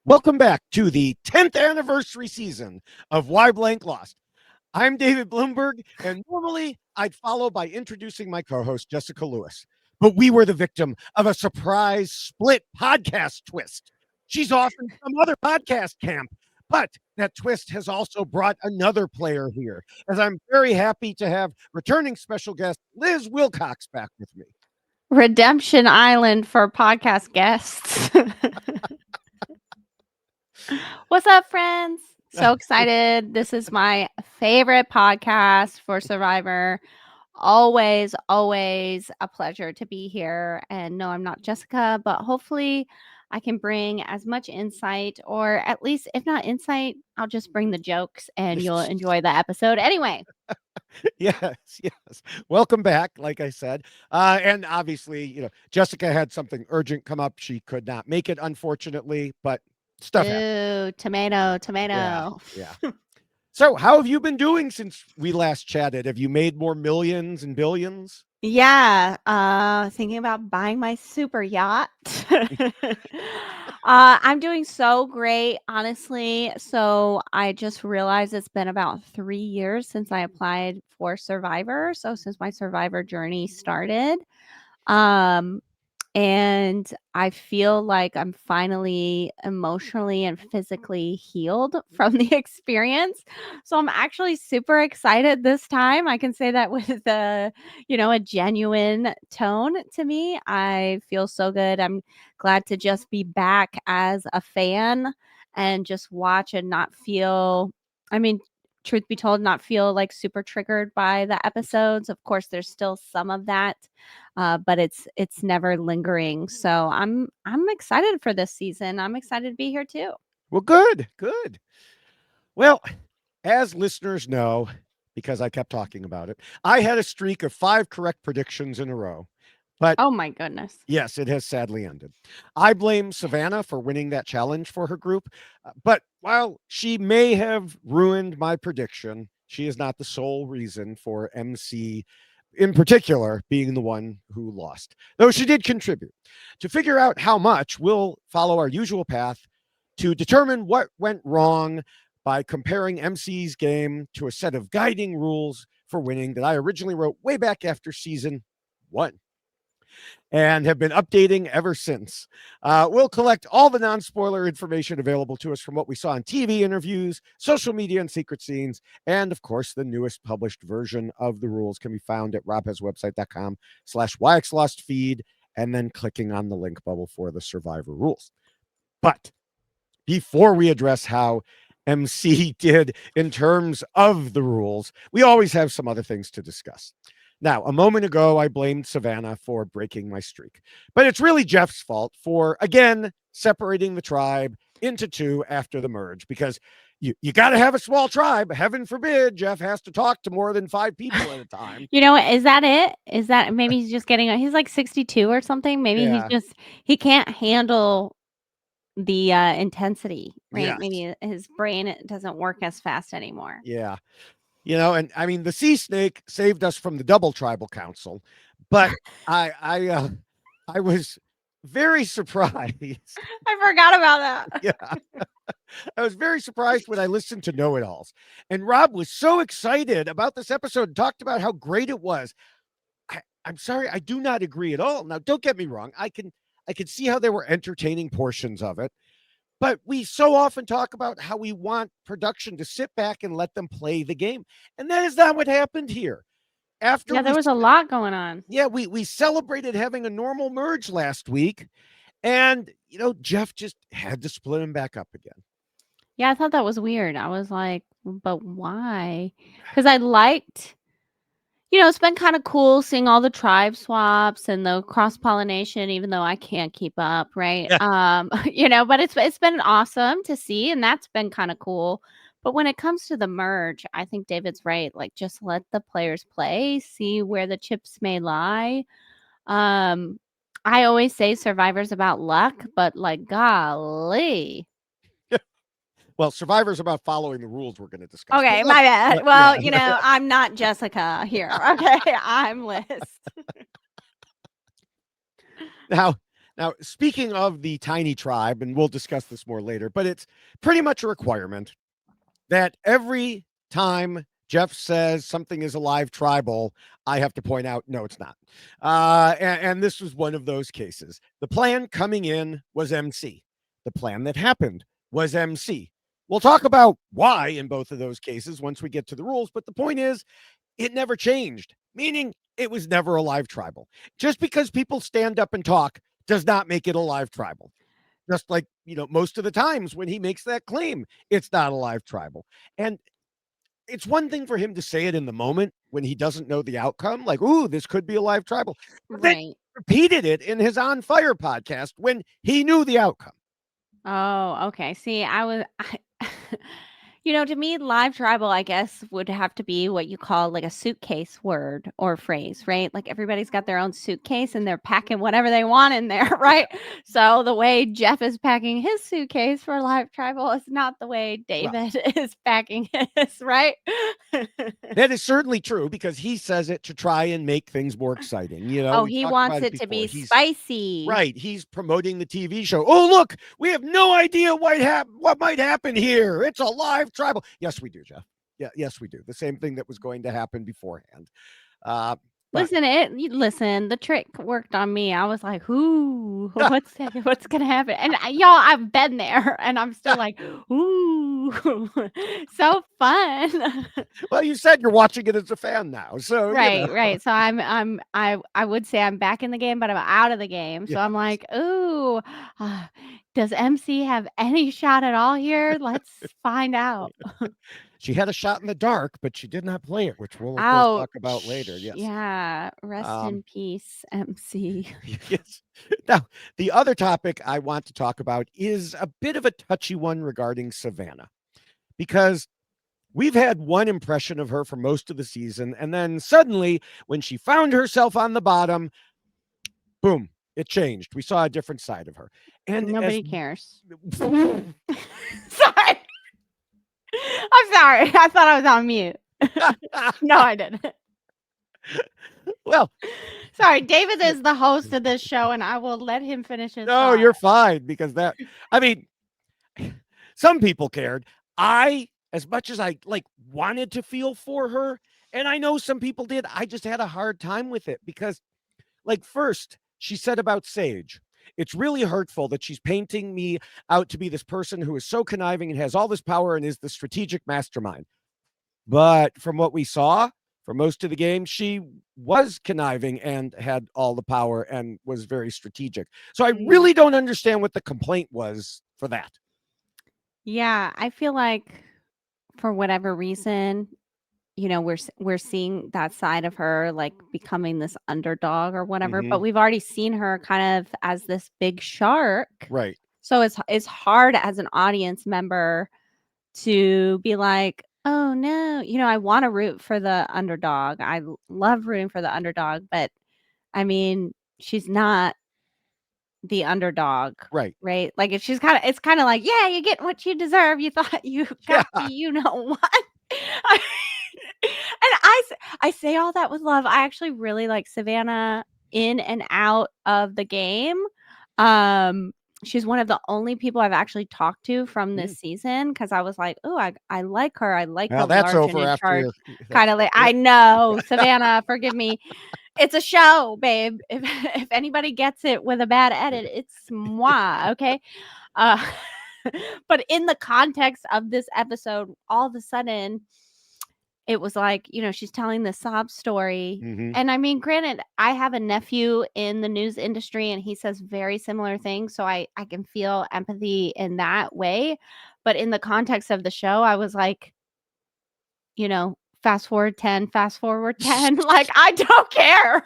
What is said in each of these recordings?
Welcome back to the 10th anniversary season of Why Blank Lost. I'm David Bloomberg, and normally I'd follow by introducing my co-host, Jessica Lewis. But we were the victim of a surprise split podcast twist. She's off in some other podcast camp, but that twist has also brought another player here, as I'm very happy to have returning special guest Liz Wilcox back with me. Redemption Island for podcast guests. What's up, friends? So excited. This is my favorite podcast for Survivor. Always a pleasure to be here. And no, I'm not Jessica, but hopefully I can bring as much insight, or at least, if not insight, I'll just bring the jokes and you'll enjoy the episode anyway. Yes. Welcome back, like I said. And obviously, Jessica had something urgent come up. She could not make it, unfortunately, but stuff happens. Ooh, tomato. Yeah. So how have you been doing since we last chatted? Have you made more millions and billions? Yeah, thinking about buying my super yacht. I'm doing so great, honestly. So I just realized it's been about 3 years since I applied for Survivor. So since my Survivor journey started. And I feel like I'm finally emotionally and physically healed from the experience. So I'm actually super excited this time. I can say that with a genuine tone to me. I feel so good. I'm glad to just be back as a fan and just watch and not feel, truth be told, not feel like super triggered by the episodes. Of course, there's still some of that. But it's never lingering. So I'm excited for this season. I'm excited to be here too. Well, good. Well, as listeners know, because I kept talking about it, I had a streak of 5 correct predictions in a row. But oh my goodness. Yes, it has sadly ended. I blame Savannah for winning that challenge for her group. But while she may have ruined my prediction, she is not the sole reason for MC in particular being the one who lost, though she did contribute. To figure out how much, we'll follow our usual path to determine what went wrong by comparing MC's game to a set of guiding rules for winning that I originally wrote way back after season 1 and have been updating ever since. We'll collect all the non-spoiler information available to us from what we saw in TV interviews, social media, and secret scenes. And of course, the newest published version of the rules can be found at robhaswebsite.com/yxlostfeed, and then clicking on the link bubble for the Survivor rules. But before we address how MC did in terms of the rules, we always have some other things to discuss. Now, a moment ago, I blamed Savannah for breaking my streak, but it's really Jeff's fault for, again, separating the tribe into 2 after the merge, because you got to have a small tribe. Heaven forbid Jeff has to talk to more than 5 people at a time. Is that it? Is that maybe he's just he's like 62 or something? Maybe he can't handle the intensity, right? Yes. Maybe his brain doesn't work as fast anymore. Yeah. And I mean, the sea snake saved us from the double tribal council, but I was very surprised. I forgot about that. Yeah. I was very surprised when I listened to Know-It-Alls. And Rob was so excited about this episode and talked about how great it was. I'm sorry, I do not agree at all. Now, don't get me wrong. I can see how there were entertaining portions of it. But we so often talk about how we want production to sit back and let them play the game. And that is not what happened here. There was a lot going on. Yeah, we celebrated having a normal merge last week. And, Jeff just had to split him back up again. Yeah, I thought that was weird. I was like, but why? Because I liked, it's been kind of cool seeing all the tribe swaps and the cross-pollination, even though I can't keep up, right? Yeah. But it's been awesome to see, and that's been kind of cool. But when it comes to the merge, I think David's right. Like, just let the players play, see where the chips may lie. I always say Survivor's about luck, but like, golly. Well, Survivor's about following the rules we're going to discuss. Okay, my bad. Well, I'm not Jessica here. Okay, I'm Liz. Now, Now, speaking of the tiny tribe, and we'll discuss this more later, but it's pretty much a requirement that every time Jeff says something is a live tribal, I have to point out, no, it's not. And this was one of those cases. The plan coming in was MC. The plan that happened was MC. We'll talk about why in both of those cases once we get to the rules, but the point is, it never changed, meaning it was never a live tribal. Just because people stand up and talk does not make it a live tribal. Just like, most of the times when he makes that claim, it's not a live tribal. And it's one thing for him to say it in the moment when he doesn't know the outcome, like, ooh, this could be a live tribal. But then Right. repeated it in his On Fire podcast when he knew the outcome. Oh, okay. See, to me, live tribal, I guess, would have to be what you call like a suitcase word or phrase, right? Like everybody's got their own suitcase and they're packing whatever they want in there, right? So the way Jeff is packing his suitcase for live tribal is not the way Well, David is packing his, right? that is certainly true because he says it to try and make things more exciting. Oh, We've he talked wants about it it to before. be He's spicy. right. He's promoting the TV show. Oh, look, we have no idea what might happen here. It's a live tribal. Yes, we do, Jeff. Yeah, yes, we do. The same thing that was going to happen beforehand. Uh, but Listen, the trick worked on me. I was like, "Ooh, what's gonna happen?" And y'all, I've been there, and I'm still like, "Ooh, so fun." well, you said you're watching it as a fan now, so Right, right. So I would say I'm back in the game, but I'm out of the game. yeah. So I'm like, "Ooh, does MC have any shot at all here? Let's find out." She had a shot in the dark, but she did not play it, which we'll of course talk about later. Ouch. Yes. Yeah. Rest Um, in peace, MC. yes. Now, the other topic I want to talk about is a bit of a touchy one regarding Savannah, because we've had one impression of her for most of the season, and then suddenly, when she found herself on the bottom, boom, it changed. We saw a different side of her. And as Nobody cares. Sorry. I'm sorry. I thought I was on mute. No, I didn't. well, Sorry, David is the host of this show, and I will let him finish his no, thought. you're fine because I mean, some people cared. As much as I wanted to feel for her, and I know some people did, I just had a hard time with it because, first, she said about Sage, it's really hurtful that she's painting me out to be this person who is so conniving and has all this power and is the strategic mastermind. But from what we saw for most of the game, she was conniving and had all the power and was very strategic. So I really don't understand what the complaint was for that. Yeah, I feel like for whatever reason, we're seeing that side of her like becoming this underdog or whatever, but we've already seen her kind of as this big shark. Right. So it's hard as an audience member to be like, "Oh no, I want to root for the underdog. Love rooting for the underdog, but I mean, she's not the underdog." Right. Right? Like it's kind of like, "Yeah, you get what you deserve. You thought you got Yeah. the you know what." And I say all that with love. I actually really like Savannah in and out of the game. Um, she's one of the only people I've actually talked to from this season because I was like, "Oh, I like her. I like Well, the that's large and over in after charge your. kind of like." I know, Savannah, forgive me. It's a show, babe. If if anybody gets it with a bad edit, it's moi, okay? Uh, but in the context of this episode, all of a sudden, it was like, she's telling the sob story. And I mean, granted, I have a nephew in the news industry and he says very similar things. So I can feel empathy in that way. But in the context of the show, I was like, fast forward 10, fast forward 10. Like, I don't care.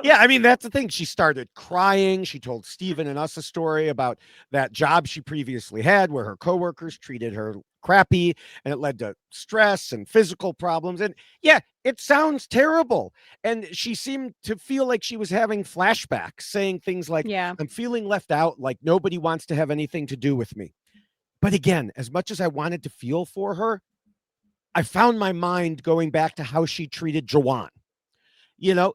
Yeah, I mean, that's the thing. She started crying. She told Steven and us a story about that job she previously had where her coworkers treated her crappy and it led to stress and physical problems. And yeah, it sounds terrible. And she seemed to feel like she was having flashbacks, saying things like, Yeah. I'm feeling left out, like nobody wants to have anything to do with me. But again, as much as I wanted to feel for her, I found my mind going back to how she treated Jawan.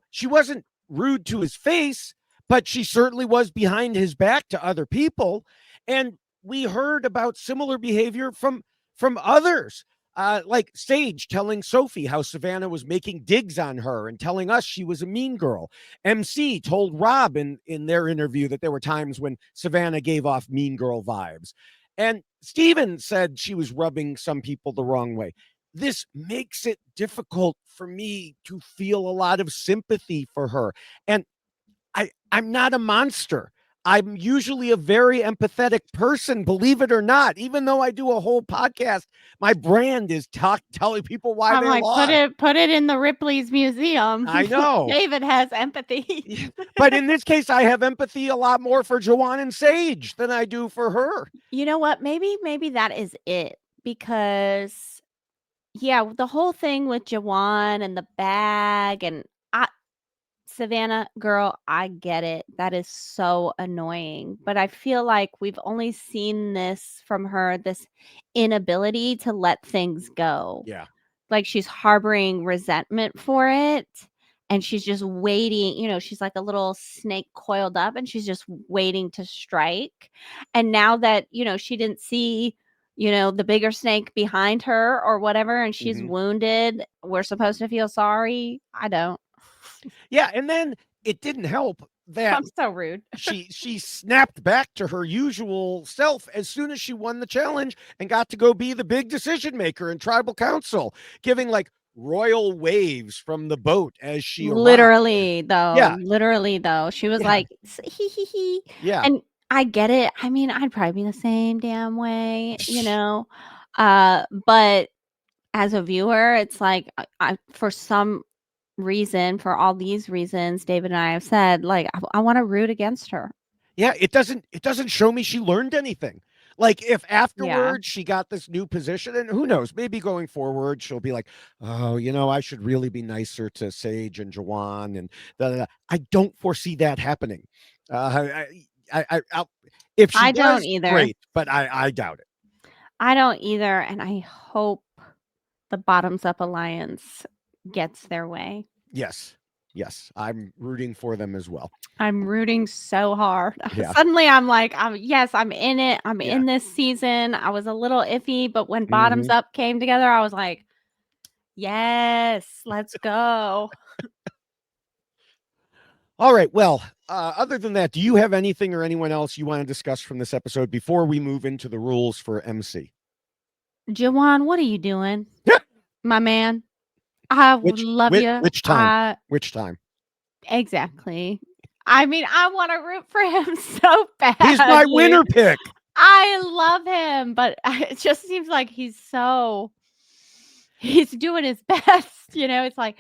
She wasn't rude to his face, but she certainly was behind his back to other people. And we heard about similar behavior from others. Like Sage telling Sophie how Savannah was making digs on her and telling us she was a mean girl. MC told Rob in their interview that there were times when Savannah gave off mean girl vibes. And Steven said she was rubbing some people the wrong way. This makes it difficult for me to feel a lot of sympathy for her. And I'm not a monster. I'm usually a very empathetic person, believe it or not. Even though I do a whole podcast, my brand is telling people why I'm they like, lost. put it in the Ripley's museum. I know. David has empathy. But in this case, I have empathy a lot more for Joanne and Sage than I do for her. You know what? Maybe that is it, because yeah, the whole thing with Jawan and the bag, and Savannah, girl, I get it. That is so annoying. But I feel like we've only seen this from her, this inability to let things go. Yeah. Like she's harboring resentment for it. And she's just waiting, she's like a little snake coiled up, and she's just waiting to strike. And now that, she didn't see, the bigger snake behind her or whatever, and she's wounded, we're supposed to feel sorry. I don't. Yeah. And then it didn't help that I'm so rude. she snapped back to her usual self as soon as she won the challenge and got to go be the big decision maker in tribal council, giving like royal waves from the boat as she Literally arrived. though, she was Yeah. like, "Hee." Yeah. And I get it. I mean, I'd probably be the same damn way, but as a viewer, it's like, I for some reason, for all these reasons David and I have said, like, I wanna root against her. Yeah, it doesn't show me she learned anything. Like if Yeah. afterwards she got this new position, and who knows, maybe going forward she'll be like, oh, I should really be nicer to Sage and Jawan and da, da, da. I don't foresee that happening. If she I don't does, either. great, but I doubt it. I don't either, and I hope the Bottoms Up Alliance gets their way. Yes. I'm rooting for them as well. I'm rooting so hard. Yeah. Suddenly I'm like, yes, I'm in it. I'm Yeah. in this season. I was a little iffy, but when Bottoms Up came together, I was like, yes, let's go. All right. Well, other than that, do you have anything or anyone else you want to discuss from this episode before we move into the rules for MC? Jawan, what are you doing? My man. I would love you. Which time? Which time? Exactly. I mean, I want to root for him so bad. He's my winner pick. I love him, but it just seems like he's doing his best. It's like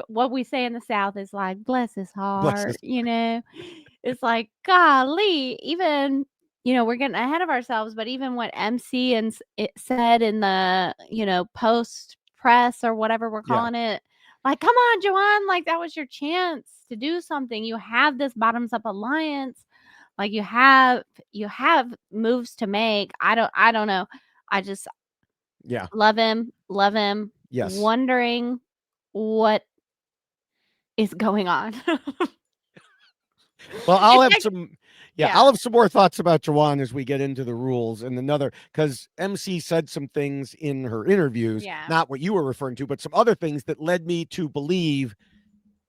what we say in the South is like, bless his heart. It's like, golly, even, we're getting ahead of ourselves, but even what MC and it said in the, post press or whatever we're calling it, like, come on, Joanne, like that was your chance to do something. You have this Bottoms Up Alliance. Like you have moves to make. I don't know. I just love him. Yes. Wondering what is going on. Well, I'll have some more thoughts about Jawan as we get into the rules, and because MC said some things in her interviews, not what you were referring to, but some other things that led me to believe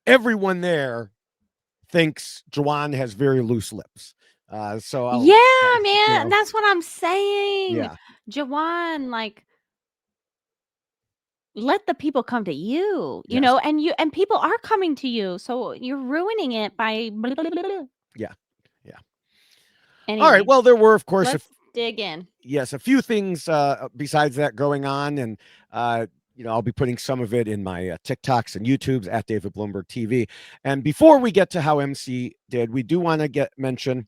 everyone there thinks Jawan has very loose lips. Man, that's what I'm saying. Yeah. Jawan, like, let the people come to you, and people are coming to you. So you're ruining it by blah, blah, blah, blah. Yeah. Anyway, all right. Well, there were, of course, let's dig in. Yes, a few things besides that going on, and I'll be putting some of it in my TikToks and YouTubes at David Bloomberg TV. And before we get to how MC did, we do want to mention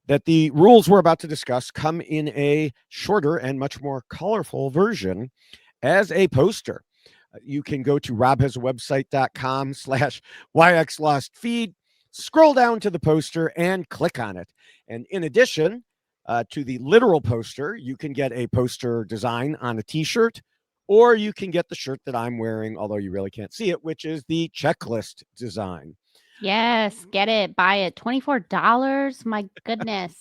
that the rules we're about to discuss come in a shorter and much more colorful version as a poster. You can go to robhasawebsite.com/YXLostFeed, scroll down to the poster and click on it. And in addition to the literal poster, you can get a poster design on a t-shirt, or you can get the shirt that I'm wearing, although you really can't see it, which is the checklist design. Yes, get it, buy it. $24. My goodness.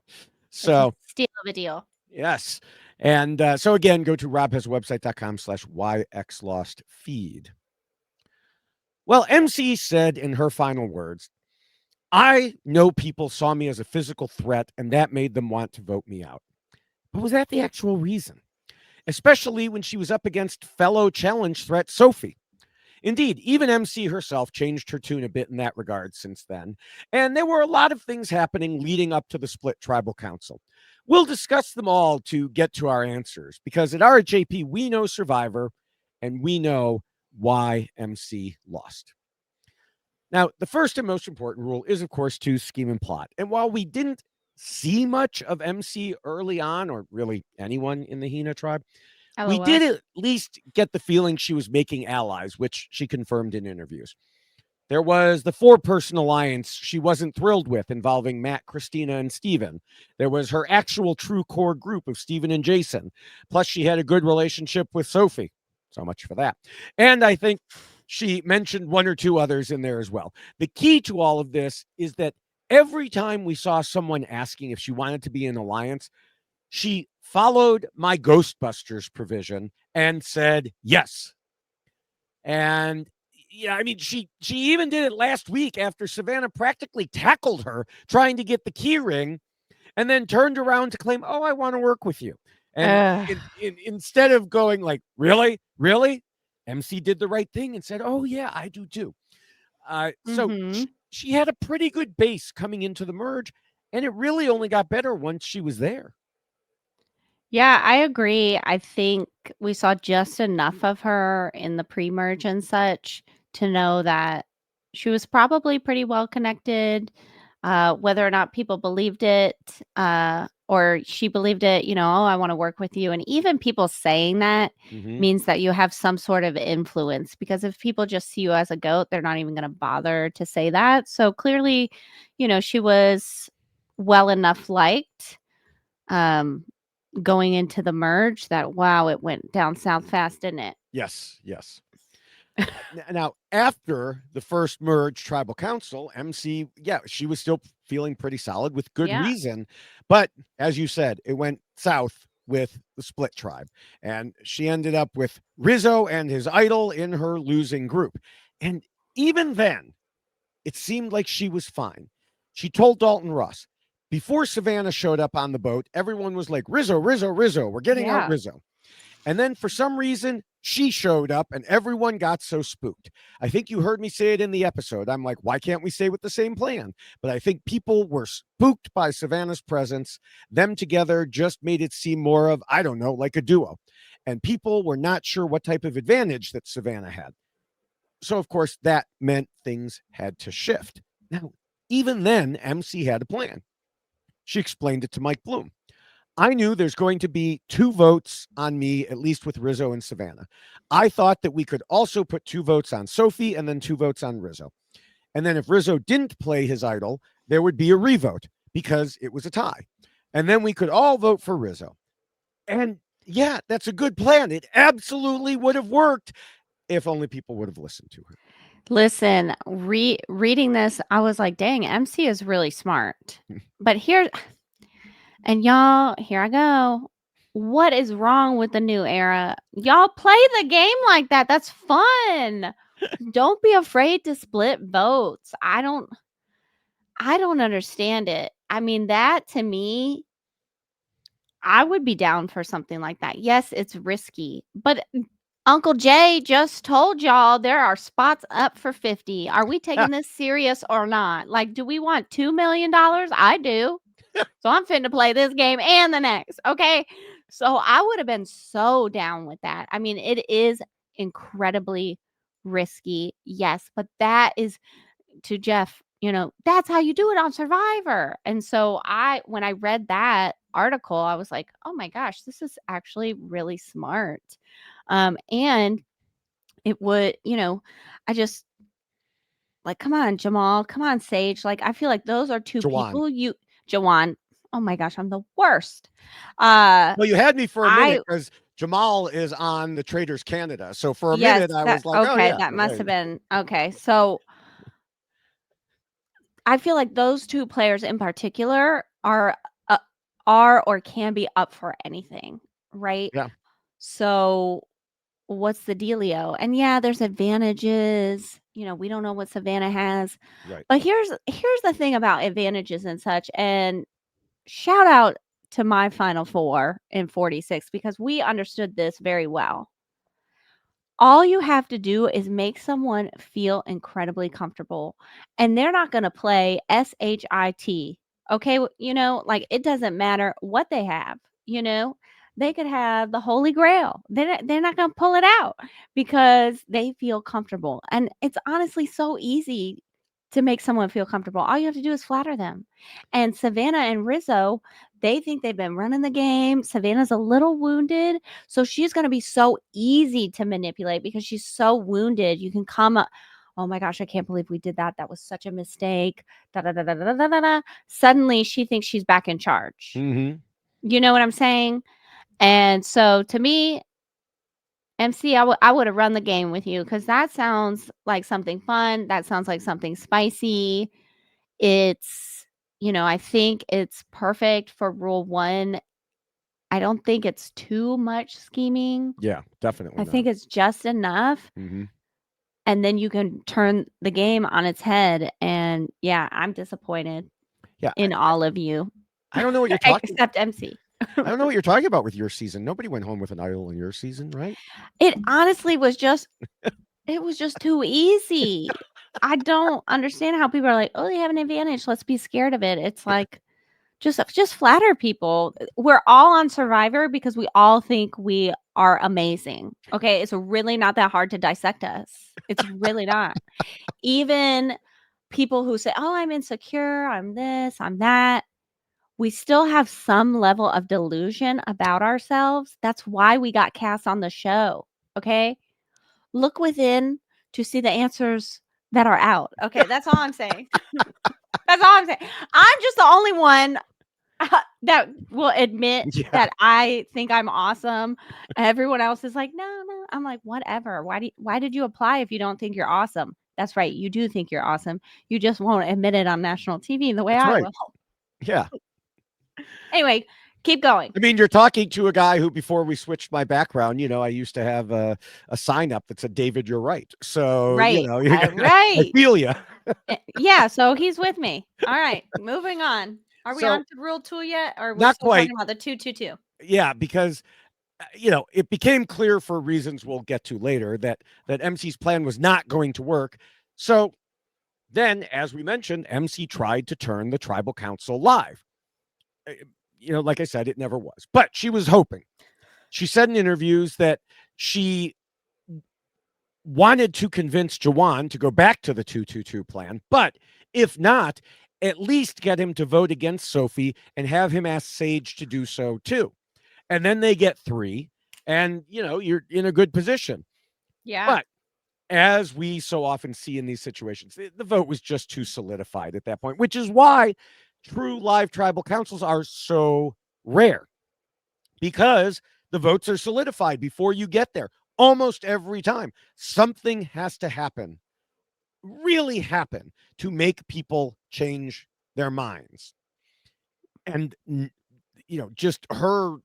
It's a So, steal of a deal. yes. And so again, go to robhaswebsite.com/yxlostfeed. Well, MC said in her final words, I know people saw me as a physical threat and that made them want to vote me out. But was that the actual reason? Especially when she was up against fellow challenge threat Sophie. Indeed, even MC herself changed her tune a bit in that regard since then, and there were a lot of things happening leading up to the split tribal council. We'll discuss them all to get to our answers, because at RHAP we know Survivor and we know why MC lost. Now, the first and most important rule is, of course, to scheme and plot. And while we didn't see much of MC early on, or really anyone in the Hina tribe, we LOL. did at least get the feeling she was making allies, which she confirmed in interviews. There was the four-person alliance she wasn't thrilled with, involving Matt, Christina, and Steven. There was her actual true core group of Steven and Jason. Plus, she had a good relationship with Sophie. So much for that. And I think she mentioned one or two others in there as well. The key to all of this is that every time we saw someone asking if she wanted to be in alliance, she followed my Ghostbusters provision and said yes. And yeah, I mean, she even did it last week after Savannah practically tackled her trying to get the key ring, and then turned around to claim, "Oh, I want to work with you." And Ugh. instead of going like, "Really, really," MC did the right thing and said, "Oh yeah, I do too." So Mhm. she had a pretty good base coming into the merge, and it really only got better once she was there. Yeah, I agree. I think we saw just enough of her in the pre-merge and such to know that she was probably pretty well connected. Whether or not people believed it, or she believed it, "Oh, I wanna work with you," and even people saying that Mm-hmm. means that you have some sort of influence, because if people just see you as a goat, they're not even gonna bother to say that. So clearly, she was well enough liked, um, going into the merge that, wow, it went down south fast, didn't it? Yes, yes. Now, after the first merge tribal council, MC, yeah, she was still feeling pretty solid with good Yeah. reason. But as you said, it went south with the split tribe. And she ended up with Rizzo and his idol in her losing group. And even then, it seemed like she was fine. She told Dalton Ross, before Savannah showed up on the boat, everyone was like, Rizzo, Rizzo, Rizzo, we're getting out Yeah. Rizzo. And then for some reason, she showed up and everyone got so spooked. I think you heard me say it in the episode. I'm like, why can't we stay with the same plan? But I think people were spooked by Savannah's presence. Them together just made it seem more of, I don't know, like a duo. And people were not sure what type of advantage that Savannah had. So, of course, that meant things had to shift. Now, even then, MC had a plan. She explained it to Mike Bloom. I knew there's going to be two votes on me, at least with Rizzo and Savannah. I thought that we could also put two votes on Sophie and then two votes on Rizzo. And then if Rizzo didn't play his idol, there would be a revote because it was a tie. And then we could all vote for Rizzo. And yeah, that's a good plan. It absolutely would have worked if only people would have listened to her. Listen, reading this, I was like, "Dang, MC is really smart." But and y'all, here I go. What is wrong with the new era? Y'all play the game like that. That's fun. Don't be afraid to split votes. I don't understand it. I mean, that to me, I would be down for something like that. Yes, it's risky, but Uncle Jay just told y'all there are spots up for 50. Are we taking this serious or not? Like, do we want $2 million? I do. So I'm finna play this game and the next. Okay. So I would have been so down with that. I mean, it is incredibly risky. Yes. But that is, to Jeff, that's how you do it on Survivor. And so when I read that article, I was like, oh my gosh, this is actually really smart. And it would, I just like, come on, Jamal, come on, Sage. Like, I feel like those are two Jawan. people Jawan. Oh my gosh, I'm the worst. Uh, Well, you had me for a I minute because Jamal is on the Traders Canada. So for a yes, minute, I that was like, oh, okay, yeah. that must Right. have been okay. So I feel like those two players in particular uh, are or can be up for anything, right? Yeah. So what's the dealio? And yeah, there's advantages. We don't know what Savannah has. Right. But here's the thing about advantages and such. And shout out to my Final Four in 46 because we understood this very well. All you have to do is make someone feel incredibly comfortable, and they're not going to play SHIT. Okay. Like it doesn't matter what they have, you know, they could have the Holy Grail. They're not going to pull it out because they feel comfortable. And it's honestly so easy to make someone feel comfortable. All you have to do is flatter them. And Savannah and Rizzo, they think they've been running the game. Savannah's a little wounded. So she's going to be so easy to manipulate because she's so wounded. You can come up, oh my gosh, I can't believe we did that. That was such a mistake. Da, da, da, da, da, da, da, da. Suddenly she thinks she's back in charge. Mm-hmm. You know what I'm saying? And so to me, MC, I would have run the game with you because that sounds like something fun. That sounds like something spicy. It's, I think it's perfect for rule one. I don't think it's too much scheming. Yeah, definitely I not. think it's just enough, Mm-hmm. and then you can turn the game on its head, and yeah, I'm disappointed Yeah, in all of you, I don't know what you're talking. except MC. I don't know what you're talking about with your season. Nobody went home with an idol in your season, right? It honestly was just too easy. I don't understand how people are like, "Oh, they have an advantage, let's be scared of it." It's like, just flatter people. We're all on Survivor because we all think we are amazing, okay? It's really not that hard to dissect us. It's really not. Even people who say, "Oh, I'm insecure, I'm this, I'm that," we still have some level of delusion about ourselves. That's why we got cast on the show, okay? Look within to see the answers that are out. Okay, that's all I'm saying. That's all I'm saying. I'm just the only one that will admit Yeah, that I think I'm awesome. Everyone else is like, "No, no." I'm like, "Whatever. Why did you apply if you don't think you're awesome?" That's right. You do think you're awesome. You just won't admit it on national TV the way that's I right. will. Yeah. Anyway, keep going. I mean, you're talking to a guy who, before we switched my background, I used to have a sign up that said, David, you're right. So, Right. I Right. feel you. Yeah, so he's with me. All right, moving on. Are we So, on to rule 2 yet, or are we not still talking quite. about the 2-2-2? Yeah, because it became clear for reasons we'll get to later that MC's plan was not going to work. So then, as we mentioned, MC tried to turn the tribal council live. Uh, like I said, it never was, but she was hoping. She said in interviews that she wanted to convince Jawan to go back to the 222 plan, but if not, at least get him to vote against Sophie and have him ask Sage to do so too. And then they get 3, and you're in a good position. Yeah. But as we so often see in these situations, the vote was just too solidified at that point, which is why true live tribal councils are so rare, because the votes are solidified before you get there. Almost every time, something has to happen, really happen, to make people change their minds. And just her,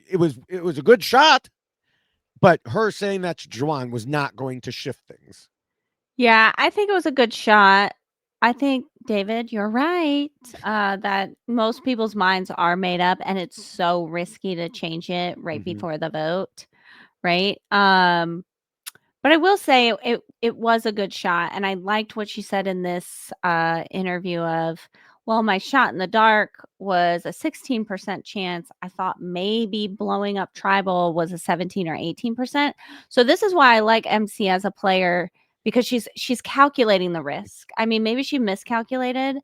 it was a good shot, but her saying that to Juwan was not going to shift things. Yeah, I think it was a good shot. I think, David, you're right, that most people's minds are made up, and it's so risky to change it right Mhm. before the vote, right? But I will say it was a good shot, and I liked what she said in this, interview of, "Well, my shot in the dark was a 16% chance. I thought maybe blowing up tribal was a 17 or 18%." So this is why I like MC as a player because she's calculating the risk. I mean, maybe she miscalculated,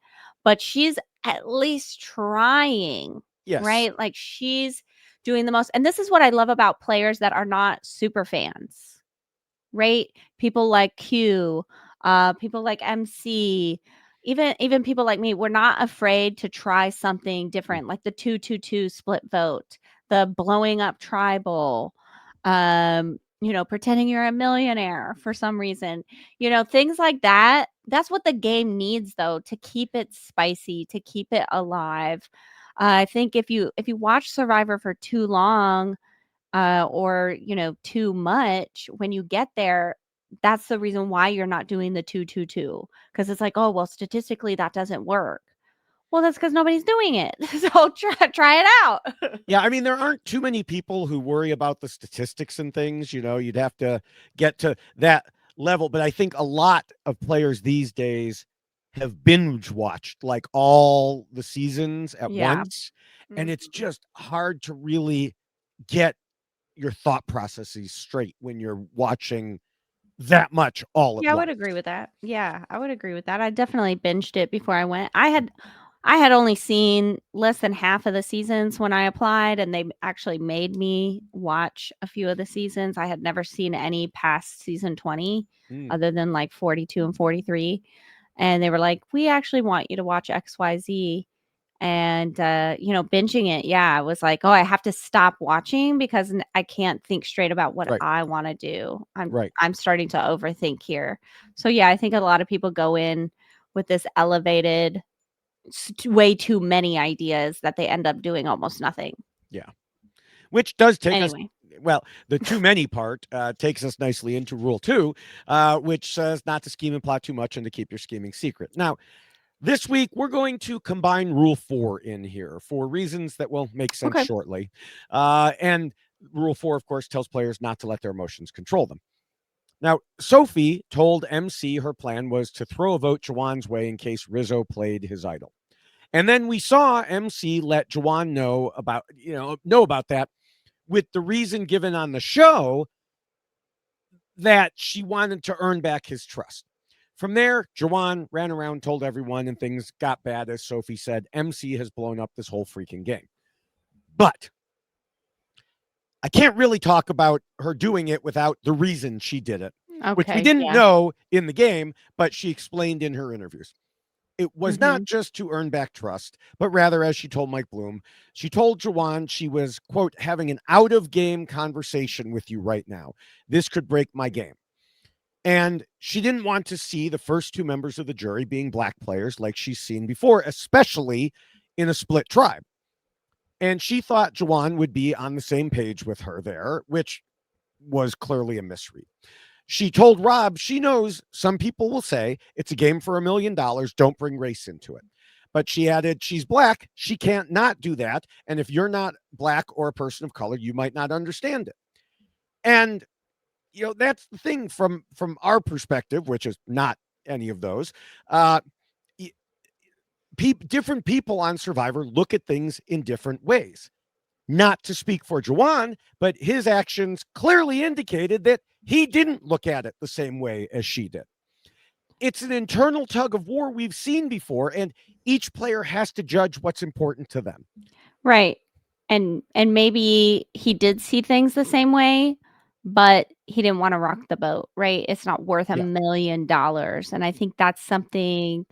but she's at least trying, Yes. right? Like, she's doing the most, and this is what I love about players that are not super fans. Right? People like Q, people like MC, even people like me, we're not afraid to try something Mm. different, like the 2-2-2 split vote, the blowing up tribal, pretending you're a millionaire for some reason. Things like that that's what the game needs, though, to keep it spicy, to keep it alive. I think if you watch Survivor for too long, or too much, when you get there, that's the reason why you're not doing the 2-2-2, because it's like, oh well, statistically that doesn't work. Well, that's because nobody's doing it. So try it out. Yeah, I mean, there aren't too many people who worry about the statistics and things. You'd have to get to that level. But I think a lot of players these days have binge watched like all the seasons at Yeah. once. And Mhm. it's just hard to really get your thought processes straight when you're watching that much all at Yeah, I would once. agree with that. Yeah, I would agree with that. I definitely binged it before I went. I had only seen less than half of the seasons when I applied, and they actually made me watch a few of the seasons. I had never seen any past season 20 Mm, other than like 42 and 43. And they were like, "We actually want you to watch XYZ." And binging it, yeah, I was like, oh, I have to stop watching because I can't think straight about what right, I want to do. i'm right. i'm starting to overthink here. So yeah, I think a lot of people go in with this elevated, way too many ideas that they end up doing almost nothing. Yeah. Which does take us, Anyway. well, the too many part takes us nicely into rule two, which says not to scheme and plot too much and to keep your scheming secret. Now, this week, we're going to combine rule four in here for reasons that will make sense Okay. shortly. And rule four, of course, tells players not to let their emotions control them. Now, Sophie told MC her plan was to throw a vote Jawan's way in case Rizzo played his idol. And then we saw MC let Jawan know about that with the reason given on the show that she wanted to earn back his trust. From there, Jawan ran around, told everyone, and things got bad. As Sophie said, MC has blown up this whole freaking game. But I can't really talk about her doing it without the reason she did it, which we Okay. didn't Yeah. know in the game, but she explained in her interviews. It was not Hmm. just to earn back trust, but rather, as she told Mike Bloom, she told Jawan she was, quote, having an out of game conversation with you right now. This could break my game. And she didn't want to see the first two members of the jury being black players like she's seen before, especially in a split tribe. And she thought Jawan would be on the same page with her there, which was clearly a misread. She told Rob she knows some people will say it's a game for $1 million. Don't bring race into it. But she added, she's black. She can't not do that. And if you're not black or a person of color, you might not understand it. And that's the thing from our perspective, which is not any of those. Uh, Different people on Survivor look at things in different ways. Not to speak for Jawan, but his actions clearly indicated that he didn't look at it the same way as she did. It's an internal tug of war we've seen before, and each player has to judge what's important to them. Right. And maybe he did see things the same way, but he didn't wanna rock the boat, right? It's not worth Yeah, $1 million, and I think that's something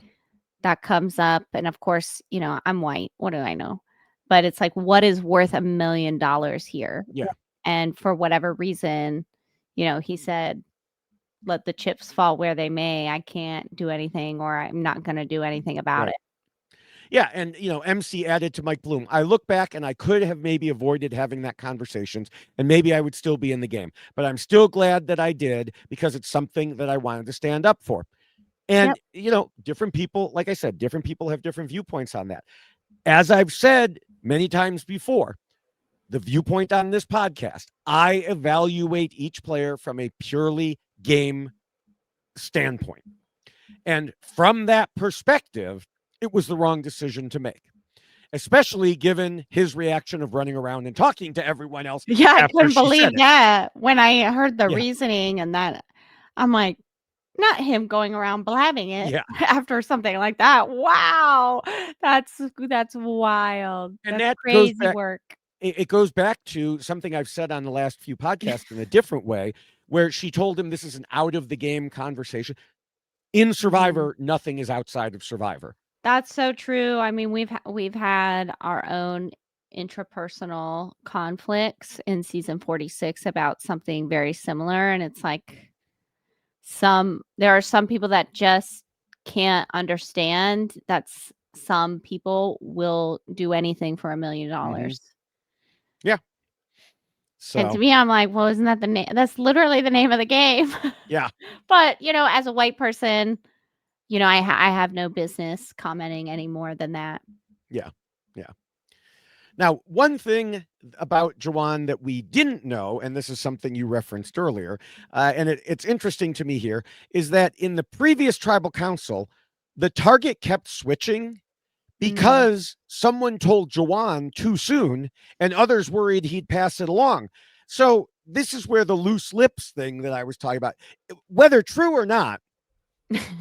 that comes up, and of course, I'm white, what do I know? But it's like, what is worth $1 million here? yeah, And for whatever reason, he said, "Let the chips fall where they may, I can't do anything, or I'm not gonna do anything about right. it." Yeah, and MC added to Mike Bloom. I look back and I could have maybe avoided having that conversations, and maybe I would still be in the game. But I'm still glad that I did because it's something that I wanted to stand up for. Yep. And different people, like I said, different people have different viewpoints on that. As I've said many times before, the viewpoint on this podcast, I evaluate each player from a purely game standpoint. And from that perspective, it was the wrong decision to make, especially given his reaction of running around and talking to everyone else Yeah, I after couldn't she said believe it. that when I heard the Yeah. reasoning and that I'm like, not him going around blabbing it Yeah. after something like that. Wow. That's wild. And That's that goes crazy back, work. it goes back to something I've said on the last few podcasts in a different way, where she told him this is an out of the game conversation. In Mhm. Survivor, nothing is outside of Survivor. That's so true. I mean, we've had our own intrapersonal conflicts in season 46 about something very similar, and it's like there are some people that just can't understand that some people will do anything for $1 million. Yeah. And to So, me, I'm like, well, isn't that the name? That's literally the name of the game. yeah. But, as a white person, I have no business commenting any more than that. Yeah. Yeah. Now, one thing about Jawan that we didn't know, and this is something you referenced earlier, and it's interesting to me here, is that in the previous tribal council, the target kept switching Mm. because someone told Jawan too soon, and others worried he'd pass it along. So this is where the loose lips thing that I was talking about, whether true or not,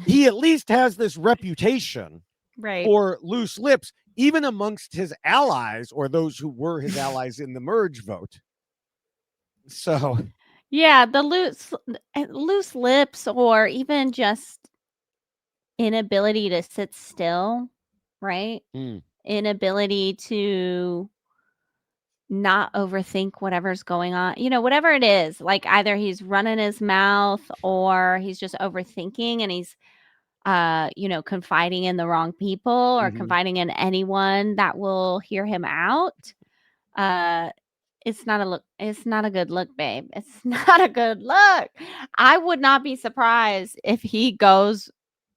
he at least has this reputation Right. for loose lips, even amongst his allies or those who were his allies in the merge vote. So, Yeah, the loose lips, or even just inability to sit still, right? mm, Inability to not overthink whatever's going on. Whatever it is, like either he's running his mouth or he's just overthinking, and he's confiding in the wrong people, or mhm. confiding in anyone that will hear him out. Uh it's not a look. It's not a good look, babe. It's not a good look. I would not be surprised if he goes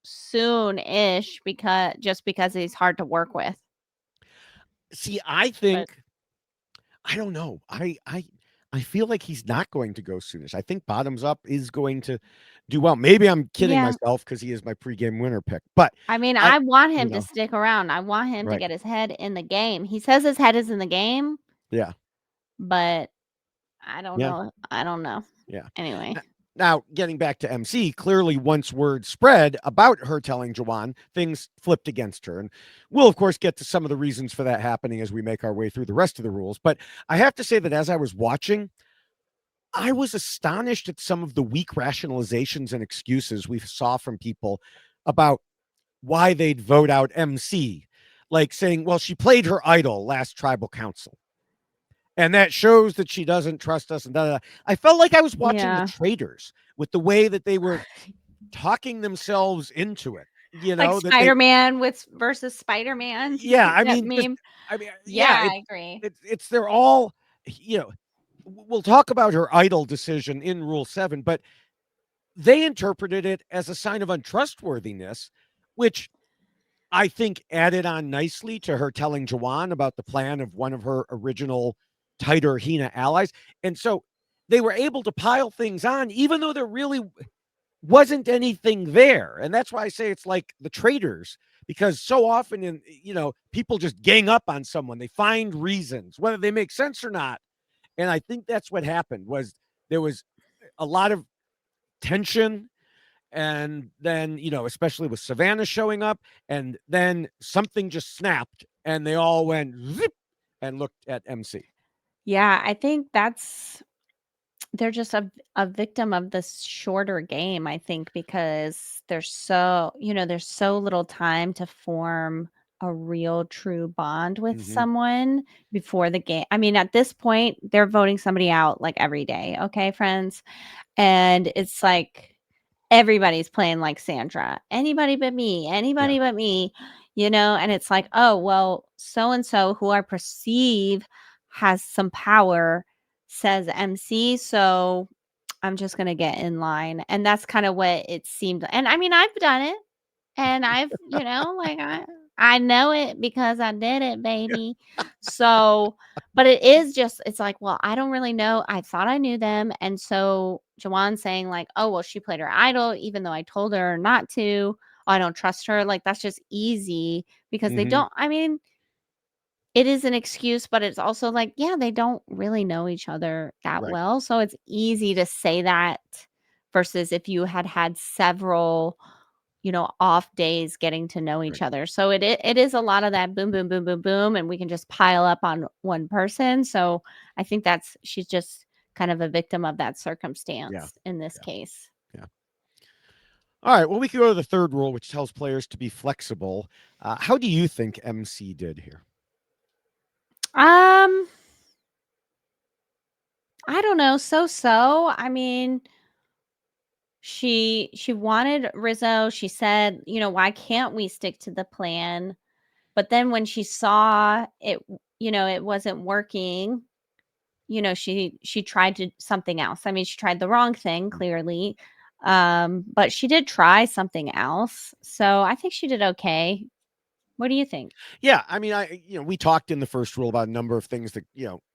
soon-ish, because he's hard to work with. See, I But think I don't know. I feel like he's not going to go soonish. I think bottoms up is going to do well. Maybe I'm kidding yeah, myself because he is my pregame winner pick, but I mean, I, I want you him to know, stick around. I want him to right? get his head in the game. He says his head is in the game, Yeah, but I don't yeah, know. I don't know. yeah. Anyway. Now, getting back to MC, clearly once word spread about her telling Jawan, things flipped against her. And we'll, of course, get to some of the reasons for that happening as we make our way through the rest of the rules. But I have to say that as I was watching, I was astonished at some of the weak rationalizations and excuses we saw from people about why they'd vote out MC. Like saying, well, she played her idol last tribal council. And that shows that she doesn't trust us. And da, da, da. I felt like I was watching the Yeah. traitors with the way that they were talking themselves into it. You Like know, that they, Spider-Man with versus Spider-Man. yeah, I That mean, just, meme. I mean, Yeah, yeah, I agree. they're all, you know, we'll talk about her idol decision in Rule 7, but they interpreted it as a sign of untrustworthiness, which I think added on nicely to her telling Jawan about the plan of one of her original tighter Hina allies. And so they were able to pile things on, even though there really wasn't anything there. And that's why I say it's like the traitors, because so often people just gang up on someone. They find reasons, whether they make sense or not. And I think that's what happened was there was a lot of tension, and then especially with Savannah showing up, and then something just snapped and they all went zip and looked at MC. Yeah, I think they're just a victim of this shorter game, I think, because there's so little time to form a real true bond with Mm-hmm. someone before the game. I mean, at this point, they're voting somebody out like every day, okay, friends? And it's like everybody's playing like Sandra. Anybody but me, Yeah. anybody but me, and it's like, oh, well, so and so who I perceive has some power says MC, so I'm just going to get in line. And that's kind of what it seemed. And I mean, I've done it, and I've, like I know it because I did it, baby. So, but it's like, well, I don't really know. I thought I knew them. And so Jawan saying like, oh, well, she played her idol, even though I told her not to. Oh, I don't trust her. Like, that's just easy because they Mm-hmm. don't, I mean, it is an excuse, but it's also like, yeah, they don't really know each other that Right. well. So it's easy to say that versus if you had several, off days getting to know each Right. other. So it is a lot of that boom, boom, boom, boom, boom, and we can just pile up on one person. So I think she's just kind of a victim of that Yeah. circumstance in this Yeah. case. Yeah. All right. Well, we can go to the third rule, which tells players to be flexible. How do you think MC did here? Um, I don't know. So. I mean, She wanted Rizzo. She said, "Why can't we stick to the plan?" But then when she saw it, it wasn't working, she tried to something else. I mean, she tried the wrong thing, clearly. But she did try something else. So I think she did okay. What do you think? Yeah, I mean, we talked in the first rule about a number of things that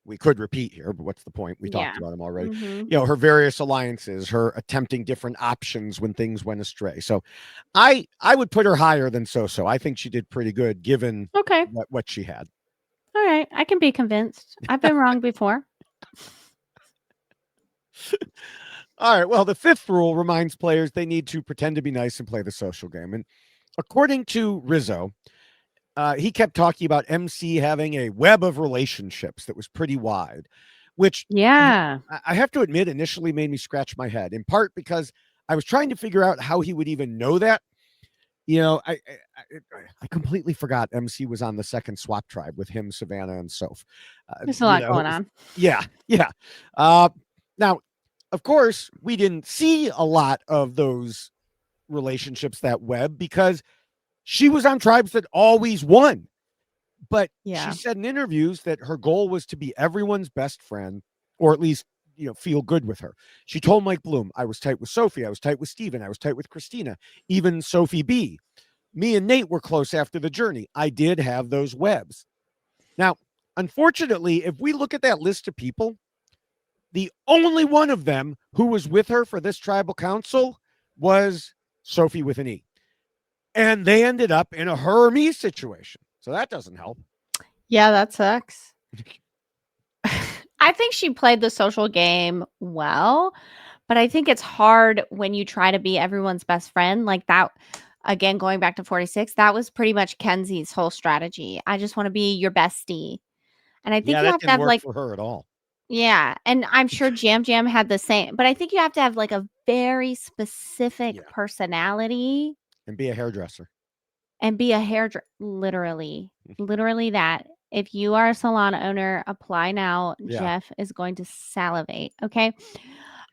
we could repeat here, but what's the point? We talked Yeah. about them already. Mhm. Her various alliances, her attempting different options when things went astray. So, I would put her higher than So. I think she did pretty good given Okay. what she had. All right. I can be convinced. I've been wrong before. All right. Well, the fifth rule reminds players they need to pretend to be nice and play the social game. And according to Rizzo, he kept talking about MC having a web of relationships that was pretty wide, which Yeah. I have to admit initially made me scratch my head, in part because I was trying to figure out how he would even know that. I completely forgot MC was on the second swap tribe with him, Savannah, and Soph. There's a lot going on. Yeah, yeah. Uh, now, of course, we didn't see a lot of those relationships, that web, because she was on tribes that always won. But she Yeah. said in interviews that her goal was to be everyone's best friend, or at least, feel good with her. She told Mike Bloom, I was tight with Sophie, I was tight with Steven, I was tight with Christina, even Sophie B. Me and Nate were close after the journey. I did have those webs. Now, unfortunately, if we look at that list of people, the only one of them who was with her for this tribal council was Sophie with an E. And they ended up in a her or me situation. So that doesn't help. Yeah, that sucks. I think she played the social game well, but I think it's hard when you try to be everyone's best friend like that. Again, going back to 46, that was pretty much Kenzie's whole strategy. I just want to be your bestie. And I think Yeah, you that have to didn't have work like, for her at all. yeah. And I'm sure Jam Jam had the same, but I think you have to have like a very specific Yeah. personality And be a hairdresser. and be a hairdresser. Literally that. If you are a salon owner, apply now. Yeah. Jeff is going to salivate. Okay.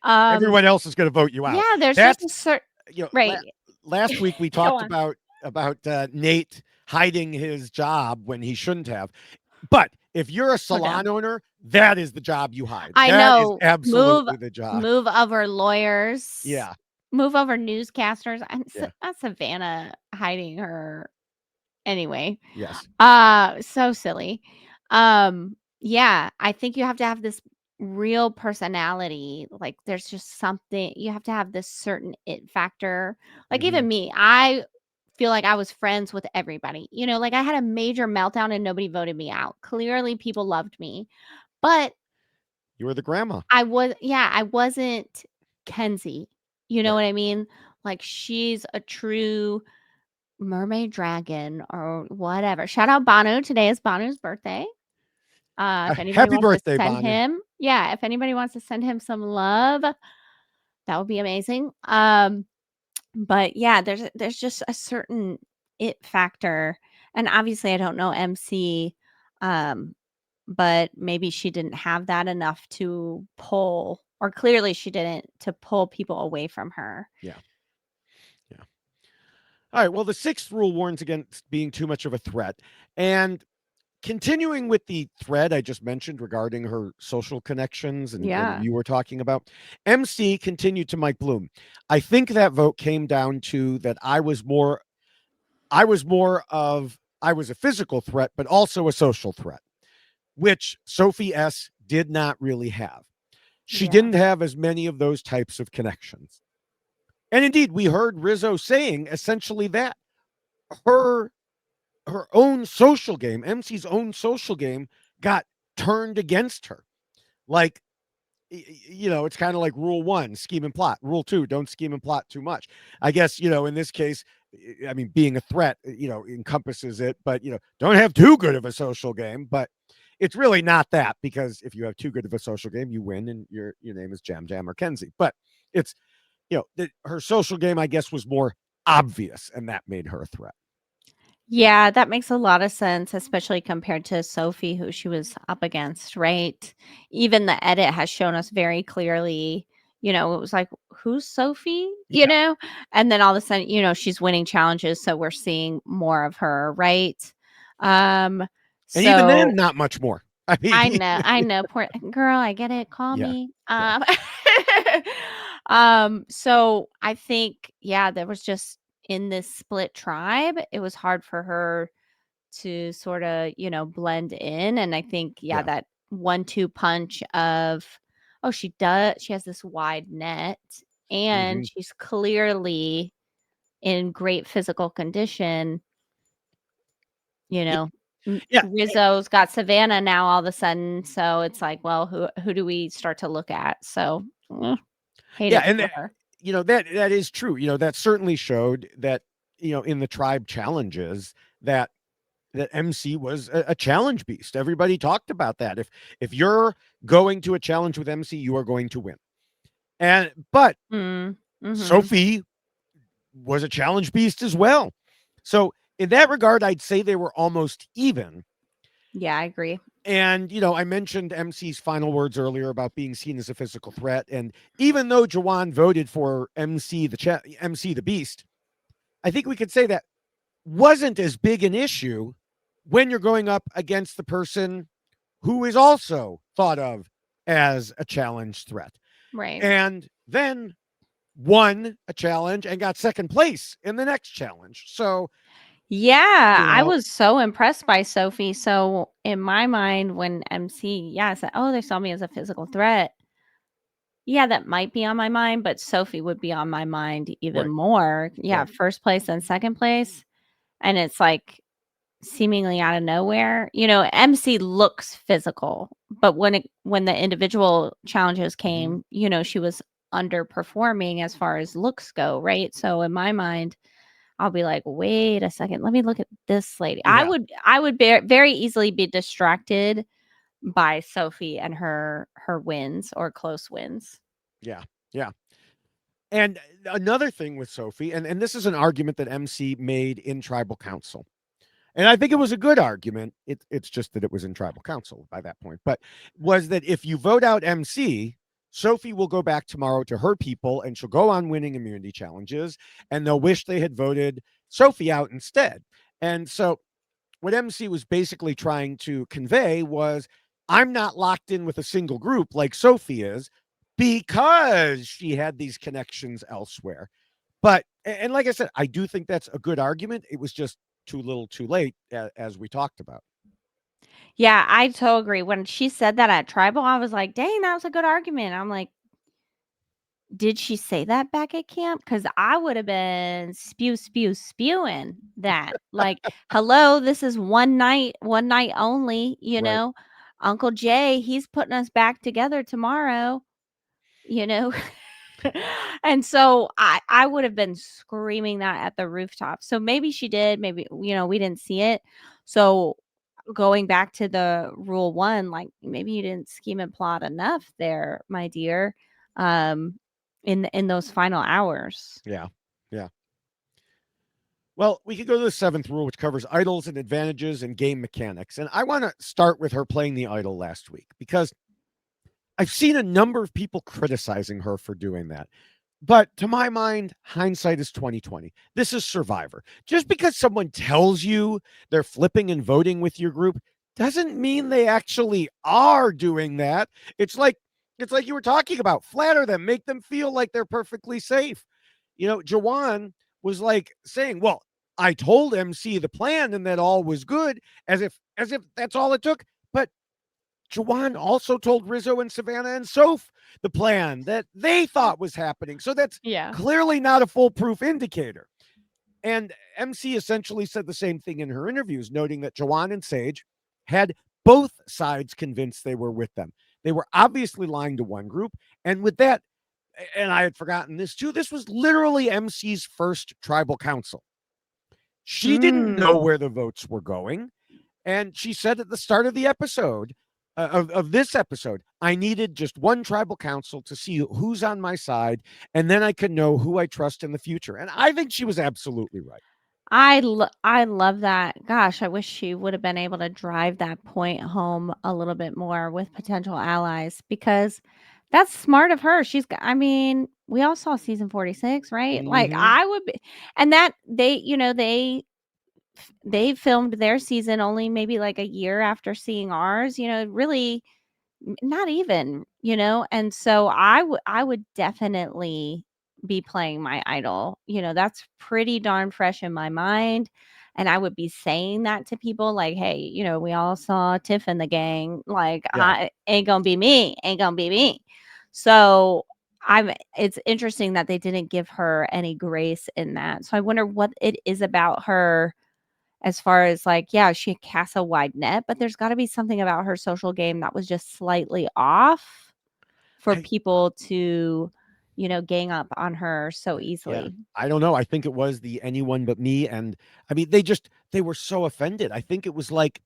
Um, Everyone else is going to vote you out. yeah, there's just That's a certain you know. right. Last week we Go talked on. about Nate hiding his job when he shouldn't have. But if you're a Poor dad. salon owner, that is the job you hide. I That is know. absolutely the job. Move over lawyers. Yeah. Move over newscasters. And Yeah. Savannah hiding her anyway. Yes. So silly. Yeah, I think you have to have this real personality. Like there's just something you have to have this certain it factor. Like Mhm. even me, I feel like I was friends with everybody. Like I had a major meltdown and nobody voted me out. Clearly people loved me. But You were the grandma. I wasn't Kenzie. You know Right. what I mean? Like she's a true mermaid dragon or whatever. Shout out Banu. Today is Banu's birthday. If anybody Happy wants to birthday, send Banu. him, if anybody wants to send him some love, that would be amazing. But yeah, there's just a certain it factor. And obviously I don't know MC, um, but maybe she didn't have that enough to pull, or clearly she didn't to pull people away from her. Yeah. Yeah. All right. Well, the sixth rule warns against being too much of a threat. And continuing with the thread I just mentioned regarding her social connections and Yeah. you were talking about, MC continued to Mike Bloom. I think that vote came down to that I was a physical threat, but also a social threat, which Sophie S did not really have. She Yeah. didn't have as many of those types of connections. And indeed, we heard Rizzo saying essentially that her her own social game, MC's own social game, got turned against her. Like, it's kind of like rule one, scheme and plot. Rule two, don't scheme and plot too much. I guess, in this case, I mean, being a threat, encompasses it, but, don't have too good of a social game. But it's really not that, because if you have too good of a social game, you win and your name is Jam Jam or Kenzie. But it's, her social game, I guess, was more obvious, and that made her a threat. Yeah, that makes a lot of sense, especially compared to Sophie, who she was up against, right? Even the edit has shown us very clearly, it was like, who's Sophie? Yeah. And then all of a sudden, she's winning challenges. So we're seeing more of her, right? Um, And even so then, not much more. I mean, I know, poor girl, I get it. Call yeah, me. yeah. So I think, yeah, there was just in this split tribe, it was hard for her to sort of, blend in. And I think, yeah, Yeah. that 1-2 punch of, oh, she has this wide net and Mhm. she's clearly in great physical condition, you Y know. yeah, Rizzo's got Savannah now all of a sudden. So it's like, well, who do we start to look at? So hate yeah, it and, for her. that is true, that certainly showed that, in the tribe challenges that MC was a challenge beast. Everybody talked about that. If you're going to a challenge with MC, you are going to win. But Mm, mhm. Sophie was a challenge beast as well. So in that regard, I'd say they were almost even. Yeah, I agree. And, I mentioned MC's final words earlier about being seen as a physical threat. And even though Jawan voted for MC the Beast, I think we could say that wasn't as big an issue when you're going up against the person who is also thought of as a challenge threat. Right. And then won a challenge and got second place in the next challenge. So, Yeah, you I know, was so impressed by Sophie. So in my mind, when MC, yeah, said, "Oh, they saw me as a physical threat." Yeah, that might be on my mind, but Sophie would be on my mind even right, more. Yeah, right. first place and second place, and it's like seemingly out of nowhere. MC looks physical, but when the individual challenges Mhm. came, she was underperforming as far as looks go, right? So in my mind, I'll be like, "Wait a second, let me look at this lady." I Yeah, would I would very easily be distracted by Sophie and her wins or close wins. yeah, yeah. And another thing with Sophie, and this is an argument that MC made in tribal council. And I think it was a good argument. It's just that it was in tribal council by that point. But was that if you vote out MC, Sophie will go back tomorrow to her people and she'll go on winning immunity challenges and they'll wish they had voted Sophie out instead. And so what MC was basically trying to convey was I'm not locked in with a single group like Sophie is because she had these connections elsewhere. But and like I said, I do think that's a good argument. It was just too little, too late, as we talked about. Yeah, I so agree. When she said that at tribal, I was like, "Dang, that was a good argument." I'm like, "Did she say that back at camp? Because I would have been spewing that. Like, hello, this is one night only, Right. Uncle Jay, he's putting us back together tomorrow, you know?" And so I would have been screaming that at the rooftop. So maybe she did, maybe, we didn't see it. So going back to the rule 1, like, maybe you didn't scheme and plot enough there, my dear, um, in those final hours. Yeah. Yeah. Well, we could go to the seventh rule, which covers idols and advantages and game mechanics. And I want to start with her playing the idol last week because I've seen a number of people criticizing her for doing that. But to my mind, hindsight is 2020. This is Survivor. Just because someone tells you they're flipping and voting with your group doesn't mean they actually are doing that. It's like you were talking about. Flatter them, make them feel like they're perfectly safe. Jawan was like saying, "Well, I told MC the plan and that all was good," as if that's all it took. But Jawan also told Rizzo and Savannah and Soph the plan that they thought was happening. So that's Yeah. clearly not a foolproof indicator. And MC essentially said the same thing in her interviews, noting that Jawan and Sage had both sides convinced they were with them. They were obviously lying to one group. And with that, and I had forgotten this too, this was literally MC's first tribal council. She didn't know Mm. where the votes were going. And she said at the start of the episode, of this episode, I needed just one tribal council to see who's on my side, and then I could know who I trust in the future. And I think she was absolutely right. I love that. Gosh, I wish she would have been able to drive that point home a little bit more with potential allies because That's smart of her. I mean, we all saw season 46, right? Like Mhm. I would be, and that they filmed their season only maybe like a year after seeing ours, really not even, and so I would definitely be playing my idol. That's pretty darn fresh in my mind. And I would be saying that to people like, hey, we all saw Tiff and the gang. Like, Yeah. I ain't gonna be me, ain't gonna be me. So it's interesting that they didn't give her any grace in that. So I wonder what it is about her as far as like, yeah, she casts a wide net, but there's got to be something about her social game that was just slightly off for I people to, gang up on her so Yeah. easily. I don't know. I think it was the anyone but me, and I mean, they were so offended. I think it was like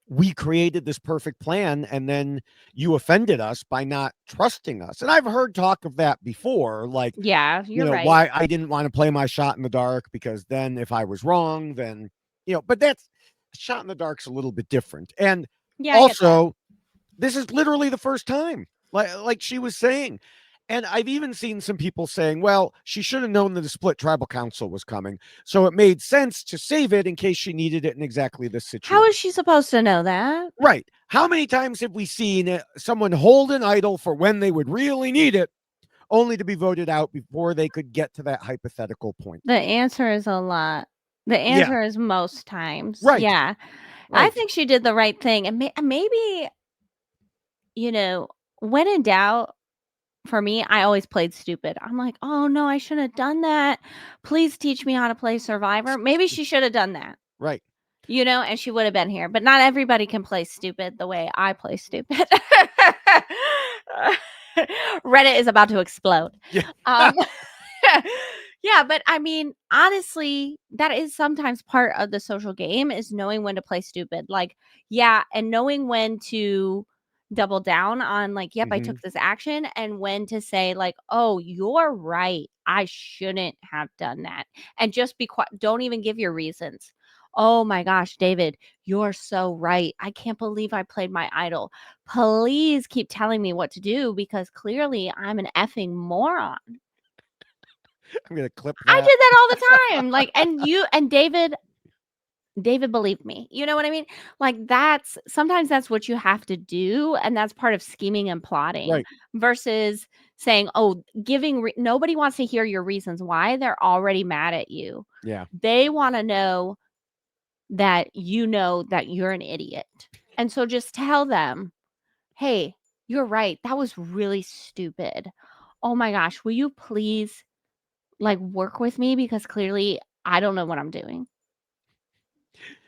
we created this perfect plan and then you offended us by not trusting us. And I've heard talk of that before, like, Yeah, you're right. why I didn't want to play my shot in the dark because then if I was wrong, then, but that's shot in the dark's a little bit different. And Yeah, I get that. also, this is literally the first time, like she was saying. And I've even seen some people saying, well, she should have known that the split tribal council was coming. So it made sense to save it in case she needed it in exactly this How is situation. she supposed to know that? Right. How many times have we seen someone hold an idol for when they would really need it, only to be voted out before they could get to that hypothetical point? The answer is a lot. The Yeah. answer is most times. Right. Yeah. I Right. think she did the right thing. And maybe, you know, when in doubt, for me, I always played stupid. I'm like, "Oh, no, I shouldn't have done that. Please teach me how to play Survivor." Maybe she should have done that, Right. and she would have been here. But not everybody can play stupid the way I play stupid. Reddit is about to explode. Yeah. Um, yeah, but I mean, honestly, that is sometimes part of the social game is knowing when to play stupid. Like, yeah, and knowing when to double down on like, yep, I Hmm. took this action, and when to say like, oh, you're right. I shouldn't have done that. And just be quiet. Don't even give your reasons. Oh my gosh, David, you're so right. I can't believe I played my idol. Please keep telling me what to do because clearly I'm an effing moron. I'm going to clip I that. did that all the time. Like, and you and David believed me. You know what I mean? Like that's sometimes that's what you have to do, and that's part of scheming and plotting Right. versus saying, "Oh, nobody wants to hear your reasons why. They're already mad at you. Yeah. They want to know that you're an idiot." And so just tell them, "Hey, you're right. That was really stupid. Oh my gosh, will you please like work with me because clearly I don't know what I'm doing."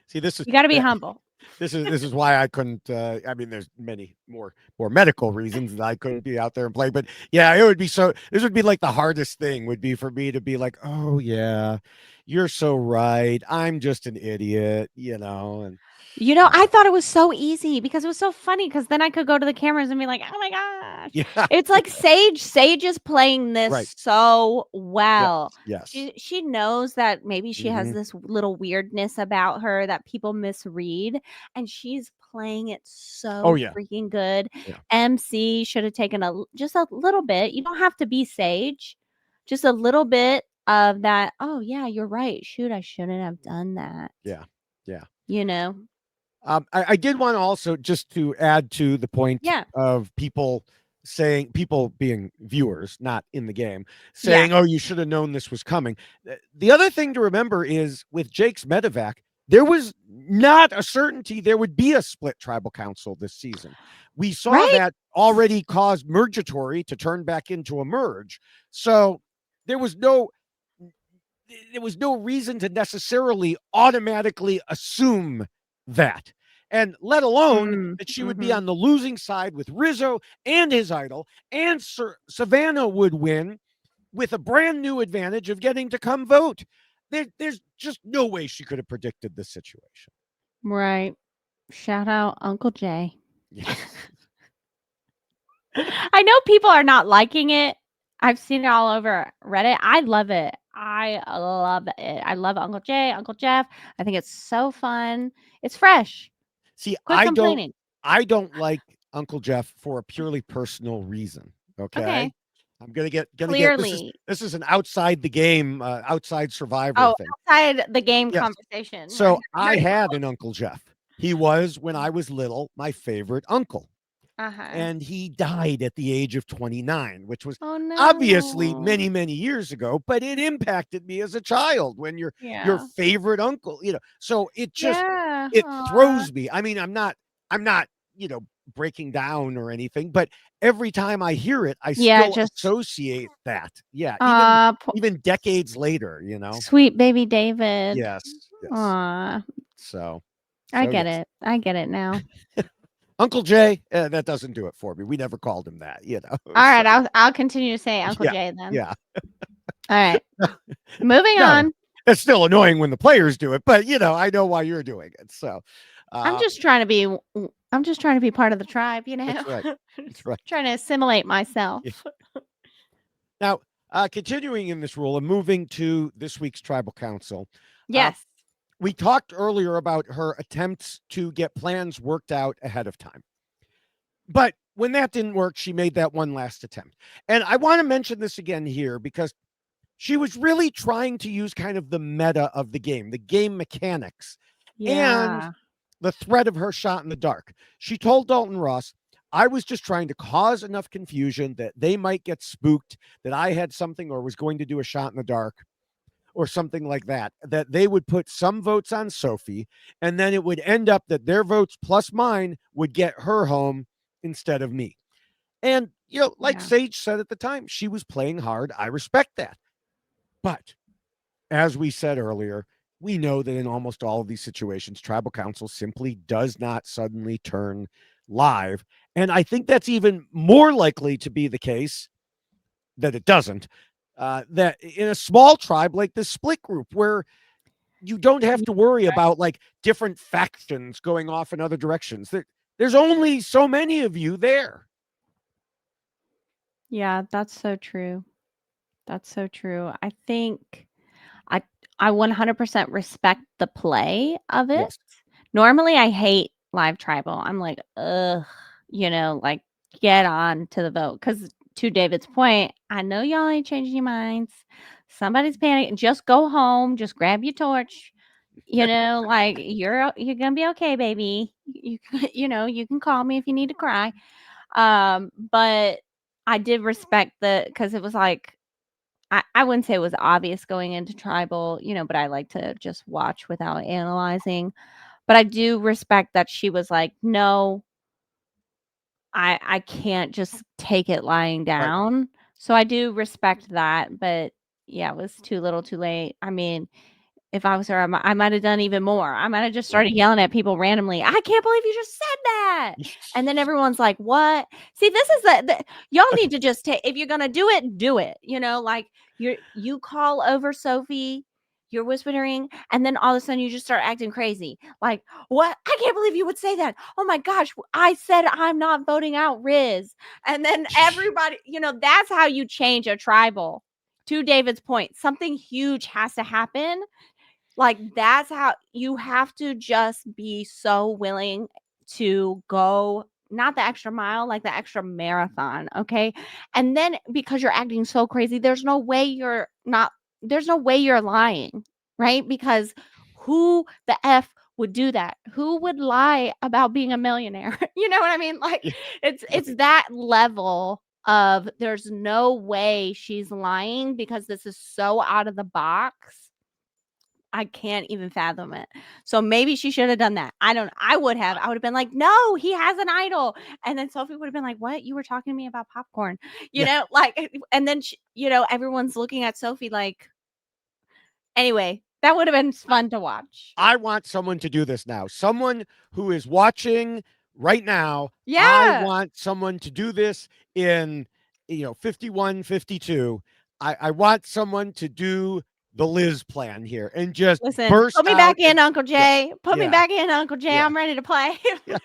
See, this is You got to be that humble. this is why I couldn't. I mean, there's many more medical reasons that I couldn't be out there and play. But yeah, it would be so. This would be like the hardest thing would be for me to be like, oh yeah, you're so right. I'm just an idiot, and I thought it was so easy because it was so funny because then I could go to the cameras and be like, "Oh my gosh." yeah, It's like Sage. Sage is playing right. this so Yes, well. yes. She knows that maybe she has Hmm. this little weirdness about her that people misread, and she's playing it Oh so yeah, freaking good. yeah, MC should have taken just a little bit. You don't have to be Sage. Just a little bit of that. Oh yeah, you're right. Shoot, I shouldn't have done that. yeah, yeah. You know? I did want to also just to add to the point Yeah. of people being viewers, not in the game, Yeah. saying, "Oh, you should have known this was coming." The other thing to remember is with Jake's medevac, there was not a certainty there would be a split tribal council this season. We saw Right? that already caused Mergatory to turn back into a merge. So there was no there was no reason to necessarily automatically assume that. And let alone that she would be Mhm. on the losing side with Rizzo and his idol, and Savannah would win with a brand new advantage of getting to come vote. There's just no way she could have predicted this situation. Right. Shout out Uncle Jay. Yes. I know people are not liking it. I've seen it all over Reddit. I love it. I love it. I love Uncle Jay, Uncle Jeff. I think it's so fun. It's fresh. See, Quit complaining. I don't like Uncle Jeff for a purely personal reason. Okay. Okay. I'm gonna get Clearly. this is an outside the game, outside survivor Oh, thing. outside the game Yes. conversation. Right. So I had an Uncle Jeff. He was, when I was little, my favorite uncle. Uh-huh. And he died at the age of 29, which was Oh obviously no. many, many years ago, but it impacted me as a child when your Yeah. favorite uncle, so Yeah. it Aw. throws me. I mean, I'm not, breaking down or anything, but every time I hear it, I Yeah, still just associate that. Yeah, even decades later. sweet baby David. Yes, yes. Aw. So I so get yes. it. I get it now. Uncle Jay, that doesn't do it for me. We never called him that. All So right, I'll continue to say Uncle yeah, Jay then. yeah. All right. Moving No, on. it's still annoying when the players do it, but I know why you're doing it. So, I'm uh, just trying to be I'm just trying to be part of the tribe, you know? that's right. That's Just right. trying to assimilate myself. Yeah. Now, continuing in this rule and moving to this week's tribal council, uh, Yes. we talked earlier about her attempts to get plans worked out ahead of time. But when that didn't work, she made that one last attempt. And I want to mention this again here because she was really trying to use kind of the meta of the game mechanics, and Yeah. the threat of her shot in the dark. She told Dalton Ross, I was just trying to cause enough confusion that they might get spooked that I had something or was going to do a shot in the dark or something like that, that they would put some votes on Sophie, and then it would end up that their votes plus mine would get her home instead of me. And, like Yeah. Sage said at the time, she was playing hard. I respect that. But as we said earlier, we know that in almost all of these situations, tribal council simply does not suddenly turn live. And I think that's even more likely to be the case that it doesn't. That in a small tribe like the split group, where you don't have Ye to worry about like different factions going off in other directions, there's only so many of you there. Yeah, that's so true. That's so true. I think I I 100% respect the play of it. Yes. Normally, I hate live tribal. I'm like, "Ugh," like, get on to the vote. Because to David's point, I know y'all ain't changing your minds. Somebody's panicking. Just go home. Just grab your torch. Like, you're gonna be okay, baby. You can call me if you need to cry. But I did respect because it was like I wouldn't say it was obvious going into tribal, but I like to just watch without analyzing. But I do respect that she was like, "No, I can't just take it lying Right. down." So I do respect that, but yeah, it was too little, too late. I mean, if I was her, I might have done even more. I might have just Right. started yelling at people randomly. I can't believe you just said that. And then everyone's like, "What?" See, this is the y'all need to just take if you're gonna do it, do it. Like you call over Sophie, you're whispering, and then all of a sudden you just start acting crazy. Like, what? I can't believe you would say that. Oh my gosh, I said I'm not voting out Riz. And then everybody, that's how you change a tribal. To David's point, something huge has to happen, like, that's how you have to just be so willing to go not the extra mile, like the extra marathon, okay? And then because you're acting so crazy, there's no way you're lying, right? Because who the F would do that? Who would lie about being a millionaire? You know what I mean? Like, Yeah. it's Right. that level of there's no way she's lying because this is so out of the box. I can't even fathom it. So maybe she should have done that. I would have. I would have been like, "No, he has an idol." And then Sophie would have been like, "What? You were talking to me about popcorn." Yeah. Like and then everyone's looking at Sophie like anyway, that would have been fun to watch. I want someone to do this now. Someone who is watching right now. I Yeah. want someone to do this in 51, 52. I want someone to do the Liz plan here and just Listen, put burst me out back in, and Uncle yeah, Jay. Put me yeah, back in, Uncle Jay. yeah, I'm ready to play. yeah.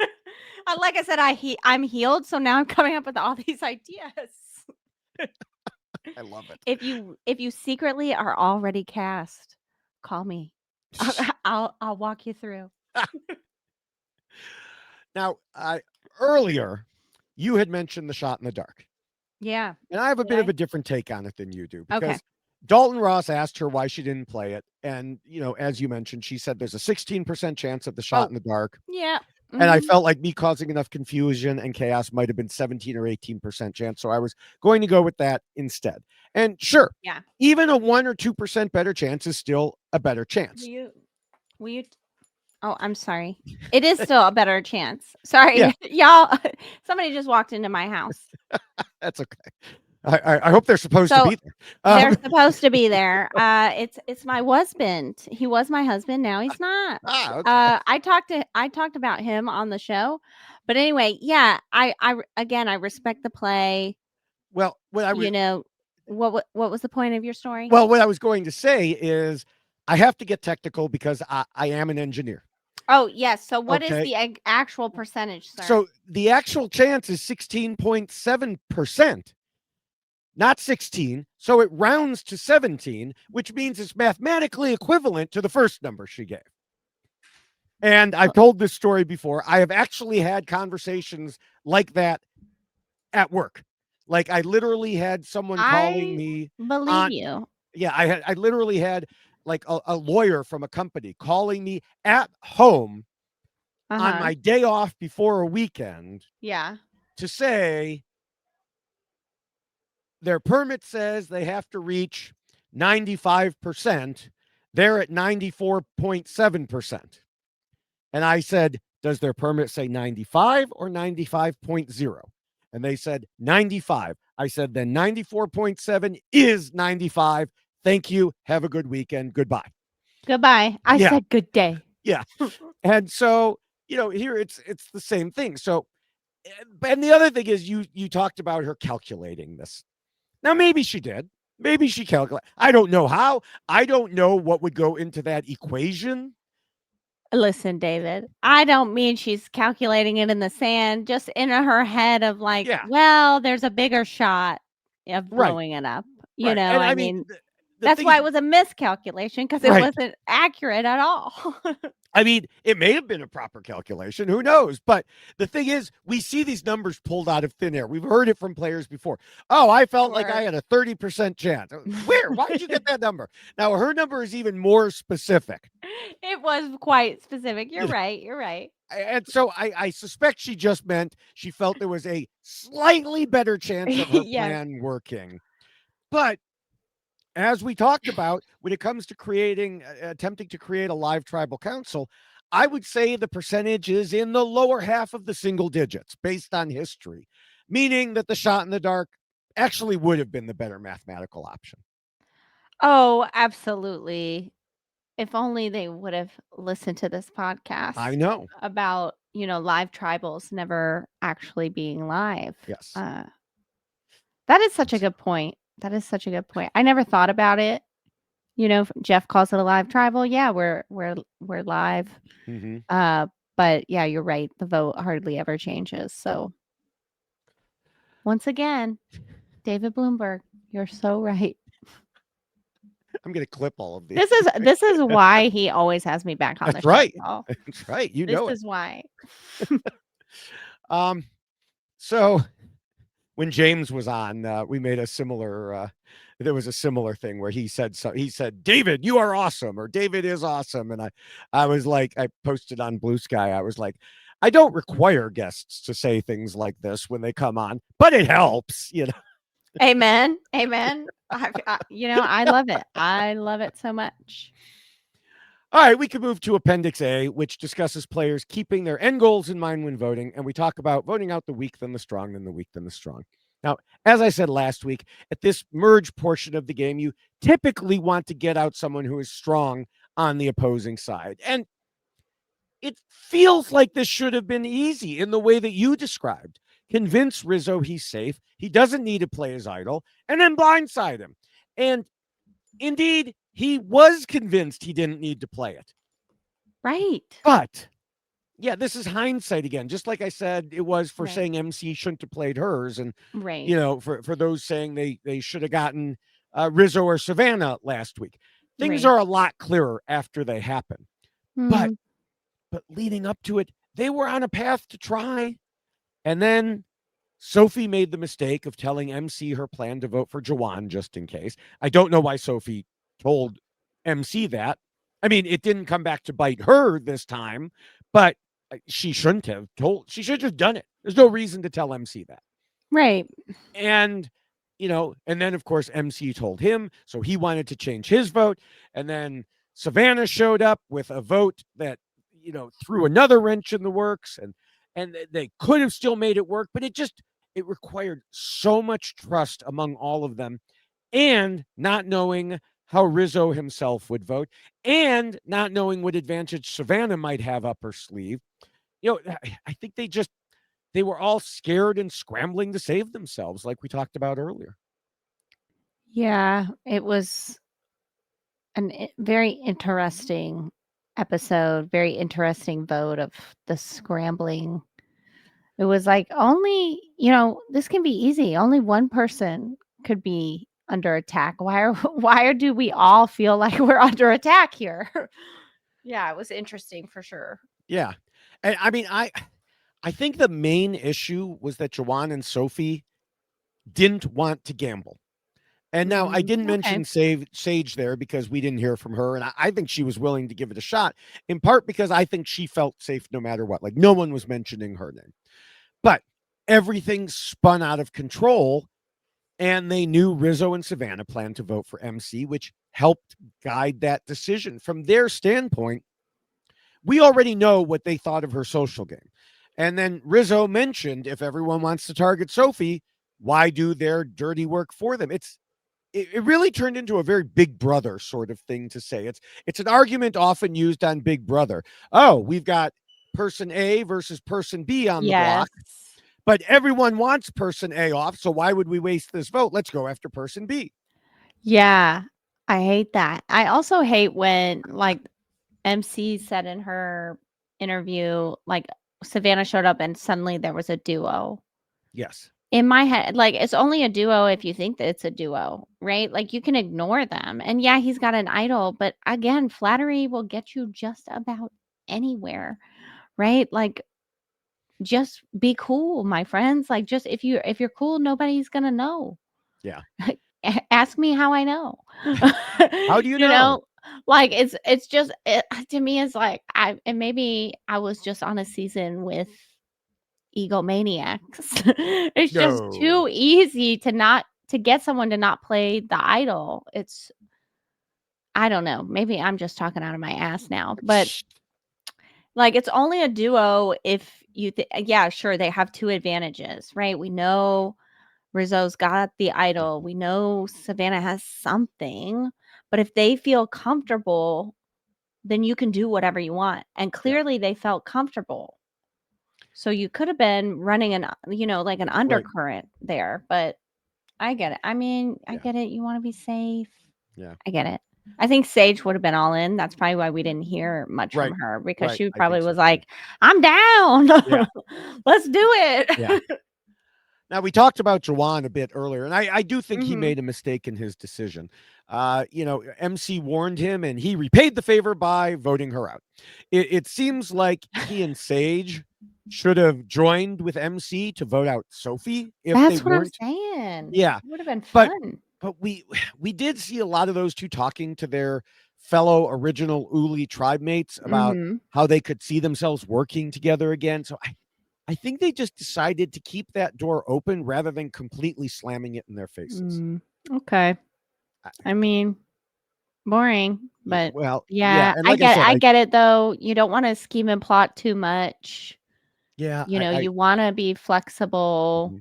Like I said, I'm healed, so now I'm coming up with all these ideas. I love it. If you secretly are already cast, call me. I'll walk you through. Now, earlier you had mentioned the shot in the dark. Yeah. And I have a Did bit of I? a different take on it than you do Okay. because Dalton Ross asked her why she didn't play it. And, as you mentioned, she said there's a 16% chance of the shot Oh, in the dark. yeah. And I Mhm. felt like me causing enough confusion and chaos might have been 17 or 18% chance. So I was going to go with that instead. And sure, Yeah. even a 1 or 2% better chance is still a better Will chance. you will you Oh, I'm sorry. It is still a better chance. Yeah, Sorry. Y'all, somebody just walked into my house. that's okay. I hope they're supposed to So be there. they're Um, supposed to be there. It's my husband. He was my husband. Now he's not. okay. I talked about him on the show, but anyway, yeah. Again, I respect the play. Well, what I was You know what was the point of your story? Well, what I was going to say is I have to get technical because I am an engineer. Oh yes. So what is Okay. the actual percentage, sir? So the actual chance is 16.7%, not 16. So it rounds to 17, which means it's mathematically equivalent to the first number she gave. And I've told this story before. I have actually had conversations like that at work. Like I literally had someone calling I me believe on you. Yeah, I literally had like a lawyer from a company calling me at home Uh on huh. my day off before a weekend Yeah. to say their permit says they have to reach 95%. They're at 94.7%. And I said, does their permit say 95 or 95.0? And they said 95. I said, then 94.7 is 95. Thank you. Have a good weekend. Goodbye. Goodbye. I Yeah. said good day. Yeah. And so, here it's the same thing. So, and the other thing is you talked about her calculating this. Now maybe she did. Maybe she calculated. I don't know how. I don't know what would go into that equation. Listen, David, I don't mean she's calculating it in the sand, just in her head of like, Yeah. well, there's a bigger shot of Right. blowing it up. Right. And I I mean mean, the that's thing why is it was a miscalculation because it right. wasn't accurate at all. I mean, it may have been a proper calculation. Who knows? But the thing is, we see these numbers pulled out of thin air. We've heard it from players before. Oh, I felt like I Sure. had a 30% chance. Where? Why did you get that number? Now, her number is even more specific. It was quite specific. You're You know, right. You're right. and so I suspect she just meant she felt there was a slightly better chance of her Yeah. plan working. But as we talked about, when it comes to attempting to create a live tribal council, I would say the percentage is in the lower half of the single digits based on history, meaning that the shot in the dark actually would have been the better mathematical option. Oh, absolutely. If only they would have listened to this I podcast know. about, live tribals never actually being live. Yes. Uh, that is such a good point. That is such a good point. I never thought about it. Jeff calls it a live tribal. Yeah, we're live. Mm-hmm. Uh, but yeah, you're right. The vote hardly ever changes. So once again, David Bloomberg, you're so right. I'm going to clip all of these. This is why he always has me back on the That's show, right. y'all. That's right. You This know it. is why. Um, so when James was on, we made a similar. There was a similar thing where he said so. He said, "David, you are awesome," or "David is awesome," and I was like, I posted on Blue Sky. I was like, I don't require guests to say things like this when they come on, but it helps. Amen. Amen. I love it. I love it so much. All right, we can move to Appendix A, which discusses players keeping their end goals in mind when voting, and we talk about voting out the weak, then the strong, then the weak, then the strong. Now, as I said last week, at this merge portion of the game, you typically want to get out someone who is strong on the opposing side. And it feels like this should have been easy in the way that you described. Convince Rizzo he's safe, he doesn't need to play his idol, and then blindside him. And indeed, he was convinced he didn't need to play it. Right. But yeah, this is hindsight again. Just like I said, it was for Right. saying MC shouldn't have played hers, and Right. for those saying they should have gotten Rizzo or Savannah last week. Things Right. are a lot clearer after they happen. But Mhm. leading up to it, they were on a path to try, and then Sophie made the mistake of telling MC her plan to vote for Jawan just in case. I don't know why Sophie told MC that. I mean, it didn't come back to bite her this time, but she shouldn't have told. She should have just done it. There's no reason to tell MC that. Right. And, and then of course MC told him, so he wanted to change his vote. And then Savannah showed up with a vote that, threw another wrench in the works, and they could have still made it work, but it required so much trust among all of them, and not knowing how Rizzo himself would vote, and not knowing what advantage Savannah might have up her sleeve. I think they were all scared and scrambling to save themselves, like we talked about earlier. Yeah, it was very interesting episode, very interesting vote of the scrambling. It was like, only, this can be easy. Only one person could be under attack. Why do we all feel like we're under attack here? Yeah, it was interesting for sure. Yeah. And I mean, I think the main issue was that Jawan and Sophie didn't want to gamble. And now I didn't mention Sage there because we didn't hear from her. And I think she was willing to give it a shot, in part because I think she felt safe no matter what. Like, no one was mentioning her name. But everything spun out of control, and they knew Rizzo and Savannah planned to vote for MC, which helped guide that decision. From their standpoint, we already know what they thought of her social game. And then Rizzo mentioned, if everyone wants to target Sophie, why do their dirty work for them? It really turned into a very Big Brother sort of thing to say. It's an argument often used on Big Brother. Oh, we've got person A versus person B on the block, but everyone wants person A off, so why would we waste this vote? Let's go after person B. Yeah, I hate that. I also hate when, like, MC said in her interview, like, Savannah showed up and suddenly there was a duo. Yes. In my head, like, it's only a duo if you think that it's a duo, right? Like, you can ignore them. And yeah, he's got an idol, but again, flattery will get you just about anywhere, right? Like, just be cool, my friends. Like, just if you're cool, nobody's gonna know. Yeah. Ask me how I know. How do you know? Like, it's just to me, it's like, and maybe I was just on a season with egomaniacs. It's just too easy to get someone to not play the idol. I don't know. Maybe I'm just talking out of my ass now, but like, it's only a duo if you yeah, sure, they have two advantages, right? We know Rizzo's got the idol. We know Savannah has something, but if they feel comfortable, then you can do whatever you want. And clearly they felt comfortable. So you could have been running like an undercurrent there, but I get it. I mean, I get it. You want to be safe. Yeah. I get it. I think Sage would have been all in. That's probably why we didn't hear much from her, because she probably was like, I'm down. Yeah. Let's do it. Yeah. Now, we talked about Jawan a bit earlier, and I do think he made a mistake in his decision. MC warned him, and he repaid the favor by voting her out. It seems like he and Sage should have joined with MC to vote out Sophie. That's what I'm saying. Yeah. It would have been fun. But we did see a lot of those two talking to their fellow original Uli tribe mates about how they could see themselves working together again. So I think they just decided to keep that door open rather than completely slamming it in their faces. Okay. I mean, boring, but well, yeah, and like I get it though. You don't want to scheme and plot too much. Yeah. You want to be flexible.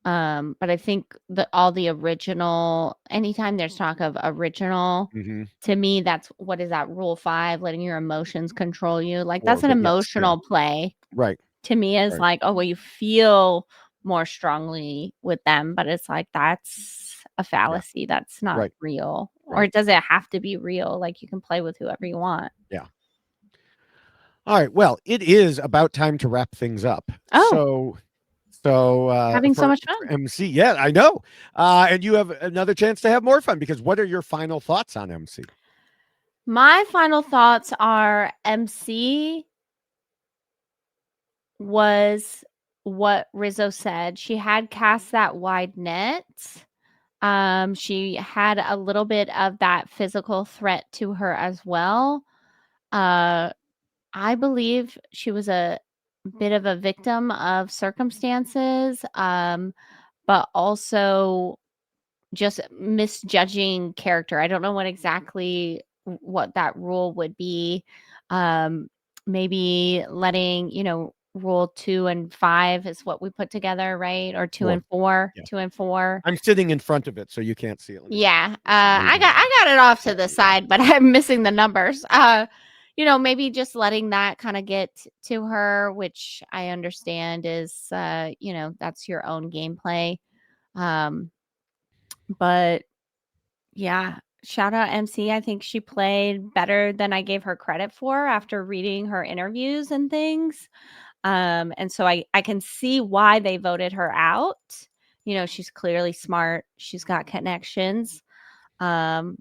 But I think all the original, anytime there's talk of original, to me, what is that, rule 5, letting your emotions control you? Like, that's an emotional play. Right. To me, is like, oh, well, you feel more strongly with them, but it's like, that's a fallacy. That's not real. Or does it have to be real? Like, you can play with whoever you want. Yeah. All right. Well, it is about time to wrap things up. Oh. So having so much fun. MC. Yeah, I know. And you have another chance to have more fun, because what are your final thoughts on MC? My final thoughts are MC was what Rizzo said. She had cast that wide net. She had a little bit of that physical threat to her as well. Uh, I believe she was a bit of a victim of circumstances, but also just misjudging character. I don't know what exactly what that rule would be. Um, Maybe letting, rule 2 and 5 is what we put together, right? Or 2 Four. and 4, Yeah. 2 and 4. I'm sitting in front of it, so you can't see it. Let me Yeah, maybe. I got it off to the side, but I'm missing the numbers. Maybe just letting that kind of get to her, which I understand is, that's your own gameplay. Um, but yeah, shout out MC. I think she played better than I gave her credit for after reading her interviews and things. And so I can see why they voted her out. She's clearly smart. She's got connections. Um,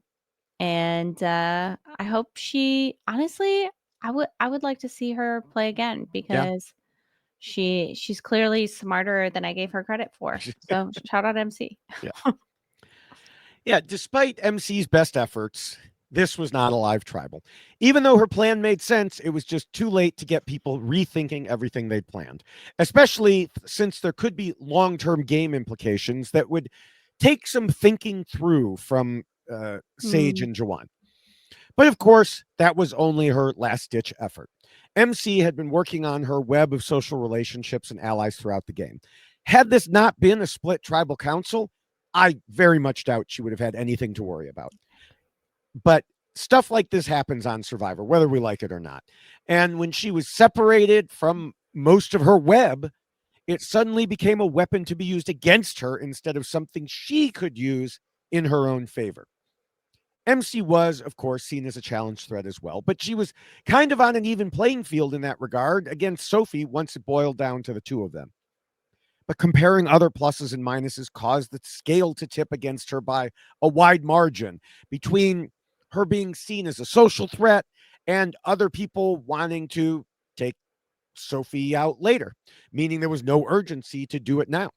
and I hope she honestly, I would like to see her play again Yeah. because she's clearly smarter than I gave her credit for. So shout out MC. Yeah. Yeah. Despite MC's best efforts, this was not a live tribal. Even though her plan made sense, it was just too late to get people rethinking everything they'd planned, especially since there could be long term game implications that would take some thinking through from Sage Mm. and Jawan. But of course, that was only her last ditch effort. MC had been working on her web of social relationships and allies throughout the game. Had this not been a split tribal council, I very much doubt she would have had anything to worry about. But stuff like this happens on Survivor, whether we like it or not. And when she was separated from most of her web, it suddenly became a weapon to be used against her instead of something she could use in her own favor. MC was, of course, seen as a challenge threat as well, but she was kind of on an even playing field in that regard against Sophie once it boiled down to the two of them. But comparing other pluses and minuses caused the scale to tip against her by a wide margin between her being seen as a social threat and other people wanting to take Sophie out later, meaning there was no urgency to do it now.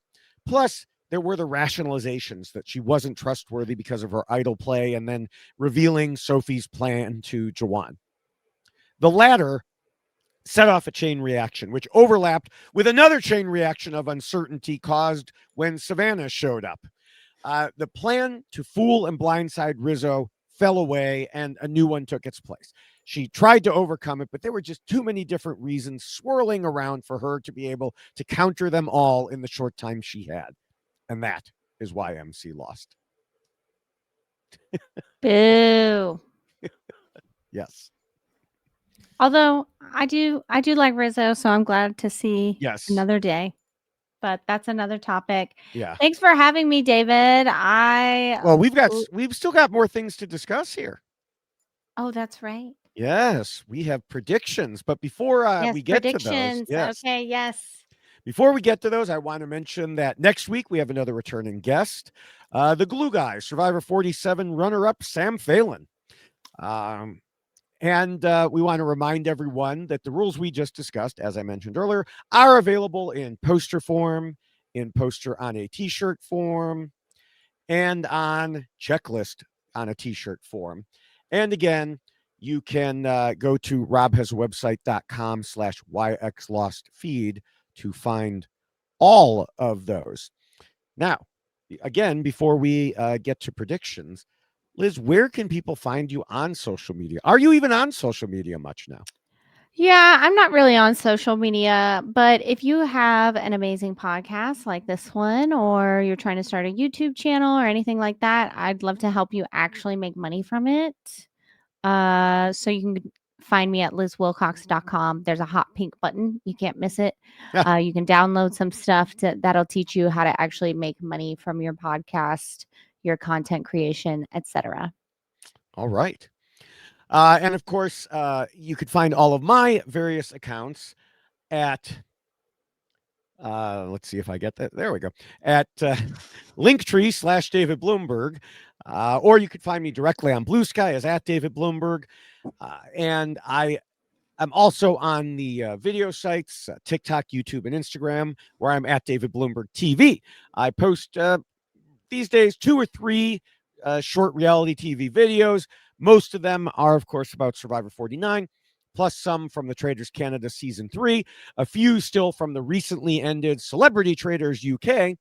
Plus, there were the rationalizations that she wasn't trustworthy because of her idol play and then revealing Sophie's plan to Jawan. The latter set off a chain reaction, which overlapped with another chain reaction of uncertainty caused when Savannah showed up. The plan to fool and blindside Rizzo fell away and a new one took its place. She tried to overcome it, but there were just too many different reasons swirling around for her to be able to counter them all in the short time she had. And that is why MC lost. Boo. Yes. Although I do like Rizzo, so I'm glad to see Yes. another day. But that's another topic. Yeah. Thanks for having me, David. Well, we've still got more things to discuss here. Oh, that's right. Yes, we have predictions, but before Yes, we get to those, predictions. yes. Okay, yes. Before we get to those, I want to mention that next week we have another returning guest, the Glue Guy, Survivor 47 runner-up Sam Phelan. And we want to remind everyone that the rules we just discussed, as I mentioned earlier, are available in poster form, in poster on a t-shirt form, and on checklist on a t-shirt form. And again, you can go to robhasawebsite.com/yxlostfeed to find all of those. Now, again, before we get to predictions, Liz, where can people find you on social media? Are you even on social media much now? Yeah, I'm not really on social media, but if you have an amazing podcast like this one, or you're trying to start a YouTube channel or anything like that, I'd love to help you actually make money from it. So you can find me at lizwilcox.com. There's a hot pink button. You can't miss it. You can download some stuff that'll teach you how to actually make money from your podcast, your content creation, etc. All right. And of course, you could find all of my various accounts at, let's see if I get that. There we go. At Linktree/David Bloomberg. Or you could find me directly on Blue Sky as at David Bloomberg. And I I'm also on the video sites, TikTok, YouTube, and Instagram, where I'm at David Bloomberg TV. I post these days 2 or 3 short reality TV videos. Most of them are, of course, about Survivor 49, plus some from the Traders Canada Season 3, a few still from the recently ended Celebrity Traders UK.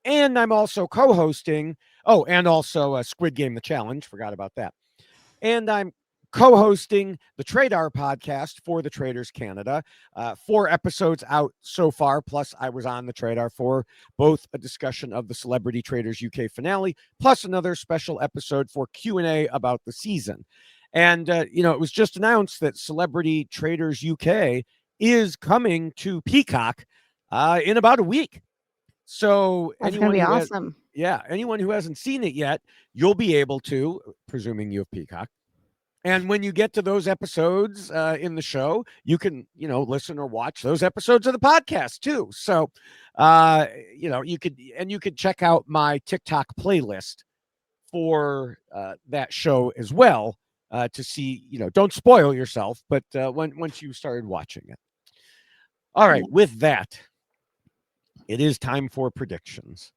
And I'm also co hosting, and also Squid Game The Challenge. Forgot about that. And I'm co hosting the Tradar podcast for the Traders Canada. 4 episodes out so far, plus I was on the Tradar for both a discussion of the Celebrity Traders UK finale, plus another special episode for Q&A about the season. And, it was just announced that Celebrity Traders UK is coming to Peacock in about a week. So That's gonna be awesome. anyone who hasn't seen it yet, you'll be able to, presuming you have Peacock. And when you get to those episodes in the show, you can, listen or watch those episodes of the podcast too. So, you could check out my TikTok playlist for that show as well to see, don't spoil yourself, but once you started watching it. All right, with that, it is time for predictions.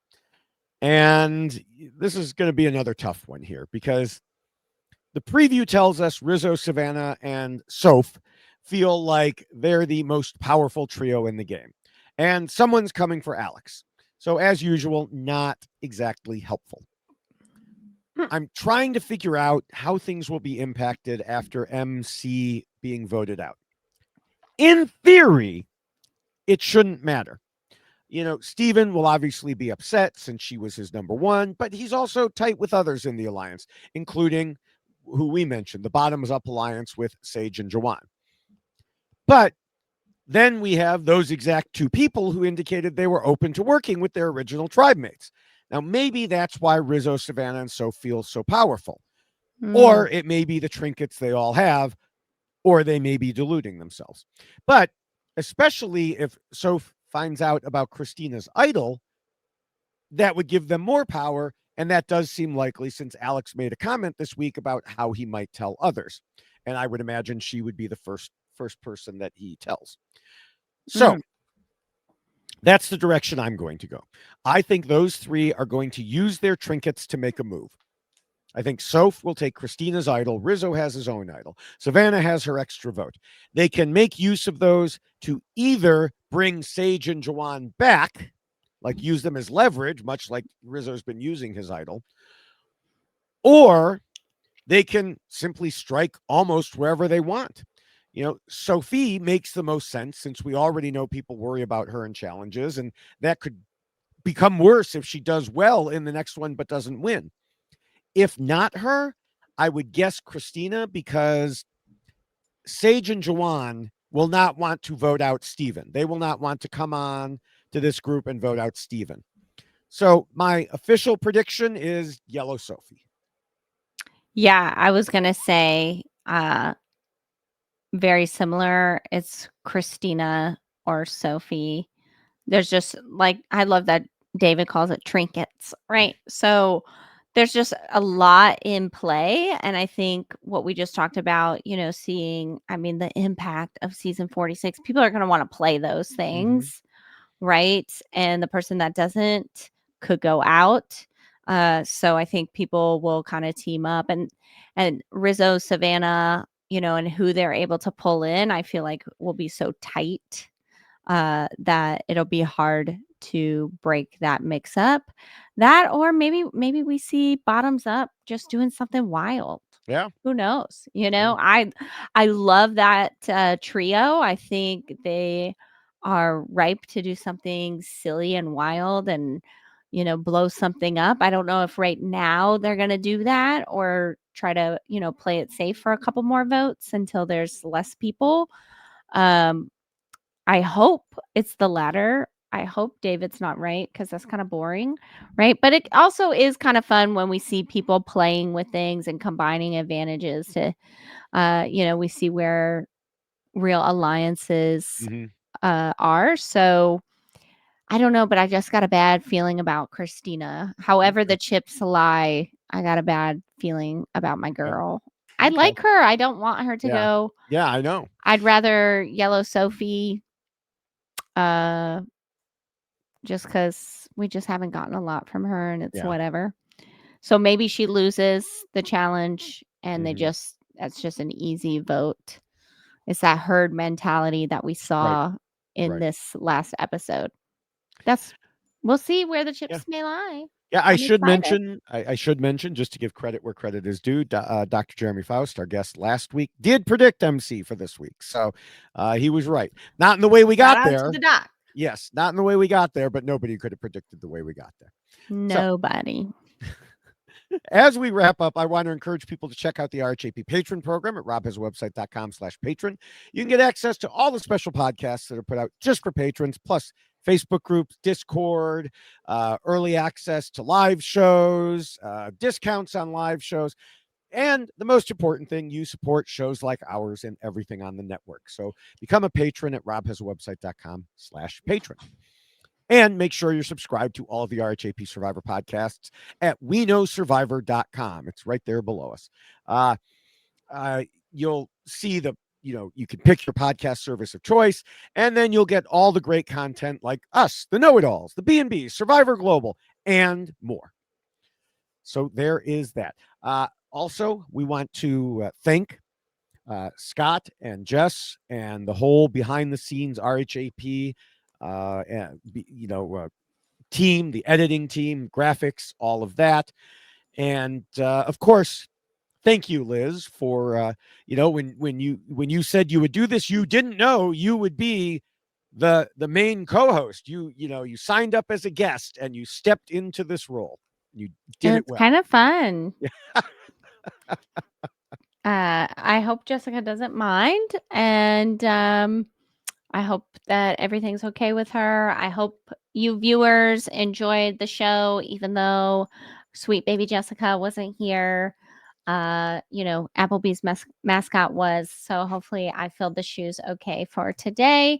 And this is going to be another tough one here because the preview tells us Rizzo, Savannah, and Soph feel like they're the most powerful trio in the game. And someone's coming for Alex. So, as usual, not exactly helpful. I'm trying to figure out how things will be impacted after MC being voted out. In theory, it shouldn't matter. Steven will obviously be upset since she was his number one, but he's also tight with others in the alliance, including who we mentioned, the bottoms up alliance with Sage and Jawan. But then we have those exact 2 people who indicated they were open to working with their original tribe mates. Now, maybe that's why Rizzo, Savannah, and Soph feel so powerful. Or it may be the trinkets they all have, or they may be deluding themselves. But especially if Soph finds out about Christina's idol, that would give them more power. And that does seem likely since Alex made a comment this week about how he might tell others. And I would imagine she would be the first person that he tells. So that's the direction I'm going to go. I think those 3 are going to use their trinkets to make a move. I think Soph will take Christina's idol. Rizzo has his own idol. Savannah has her extra vote. They can make use of those to either bring Sage and Jawan back, like use them as leverage, much like Rizzo's been using his idol, or they can simply strike almost wherever they want. Sophie makes the most sense since we already know people worry about her in challenges, and that could become worse if she does well in the next one but doesn't win. If not her, I would guess Christina because Sage and Jawan will not want to vote out Steven. They will not want to come on to this group and vote out Steven. So my official prediction is yellow Sophie. Yeah, I was going to say very similar. It's Christina or Sophie. There's just I love that David calls it trinkets, right? So there's just a lot in play. And I think what we just talked about, seeing, the impact of season 46, people are going to want to play those things, right? And the person that doesn't could go out. So I think people will kind of team up and Rizzo, Savannah, and who they're able to pull in, I feel like will be so tight that it'll be hard to break that mix up. That or maybe we see bottoms up just doing something wild. Yeah. Who knows? I love that trio. I think they are ripe to do something silly and wild and blow something up. I don't know if right now they're going to do that or try to, play it safe for a couple more votes until there's less people. I hope it's the latter. I hope David's not right because that's kind of boring, right? But it also is kind of fun when we see people playing with things and combining advantages to, we see where real alliances are. So I don't know, but I just got a bad feeling about Christina. However, the chips lie, I got a bad feeling about my girl. I Okay. like her. I don't want her to Yeah. go. Yeah, I know. I'd rather yellow Sophie, just because we just haven't gotten a lot from her and it's Yeah. whatever. So maybe she loses the challenge and Mhm. that's just an easy vote. It's that herd mentality that we Right. saw in Right. this last episode. We'll see where the Yeah. chips may lie. Yeah, I'm excited. I should mention, just to give credit where credit is due, Dr. Jeremy Faust, our guest last week, did predict MC for this week. So he was right. Not in the way we Shout got out to there. the doc. Yes, not in the way we got there, but nobody could have predicted the way we got there. So Nobody. as we wrap up, I want to encourage people to check out the RHAP patron program at robhasawebsite.com/patron. You can get access to all the special podcasts that are put out just for patrons, plus Facebook groups, Discord, early access to live shows, discounts on live shows. And the most important thing, you support shows like ours and everything on the network. So become a patron at robhasawebsite.com/patron. And make sure you're subscribed to all of the RHAP Survivor podcasts at weknowsurvivor.com. It's right there below us. You'll see you can pick your podcast service of choice, and then you'll get all the great content like us, the know-it-alls, the B&Bs, Survivor Global, and more. So there is that. Also, we want to thank Scott and Jess and the whole behind-the-scenes RHAP team, the editing team, graphics, all of that. And of course, thank you, Liz, for when you said you would do this, you didn't know you would be the main co-host. You signed up as a guest and you stepped into this role. You did it It's well. kind of fun. Yeah. I hope Jessica doesn't mind, and I hope that everything's okay with her. I hope you viewers enjoyed the show, even though sweet baby Jessica wasn't here. Applebee's mascot was. So hopefully I filled the shoes okay for today.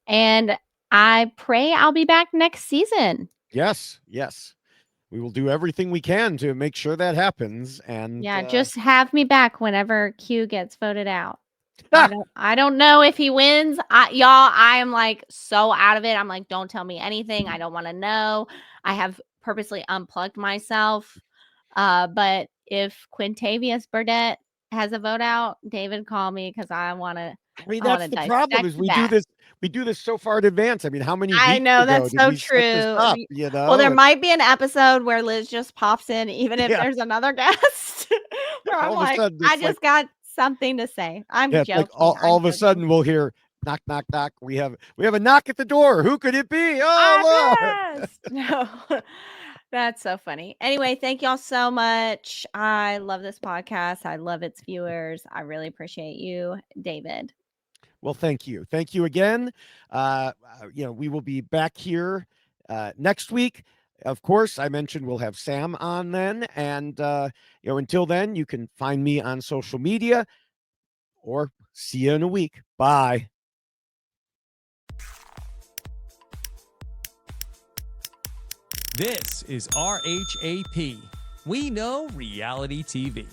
And I pray I'll be back next season. Yes. We will do everything we can to make sure that happens. And Yeah, just have me back whenever Q gets voted out. I don't know if he wins. I am like so out of it. I'm like, don't tell me anything. I don't want to know. I have purposely unplugged myself. But if Quintavious Burdett has a vote out, David, call me because I want to. that's the problem is we do this so far in advance. I mean, how many I weeks know ago that's did so we set this true. up? Well, there might be an episode where Liz just pops in, even if Yeah. there's another guest. Where I'm All of a like, sudden, I it's just got something to say. I'm it's joking. like all of a sudden we'll hear knock, knock, knock. We have a knock at the door. Who could it be? Oh, Lord. No, that's so funny. Anyway, thank y'all so much. I love this podcast. I love its viewers. I really appreciate you, David. Well, thank you. Thank you again. We will be back here next week. Of course, I mentioned we'll have Sam on then. And, until then, you can find me on social media or see you in a week. Bye. This is RHAP. We know reality TV.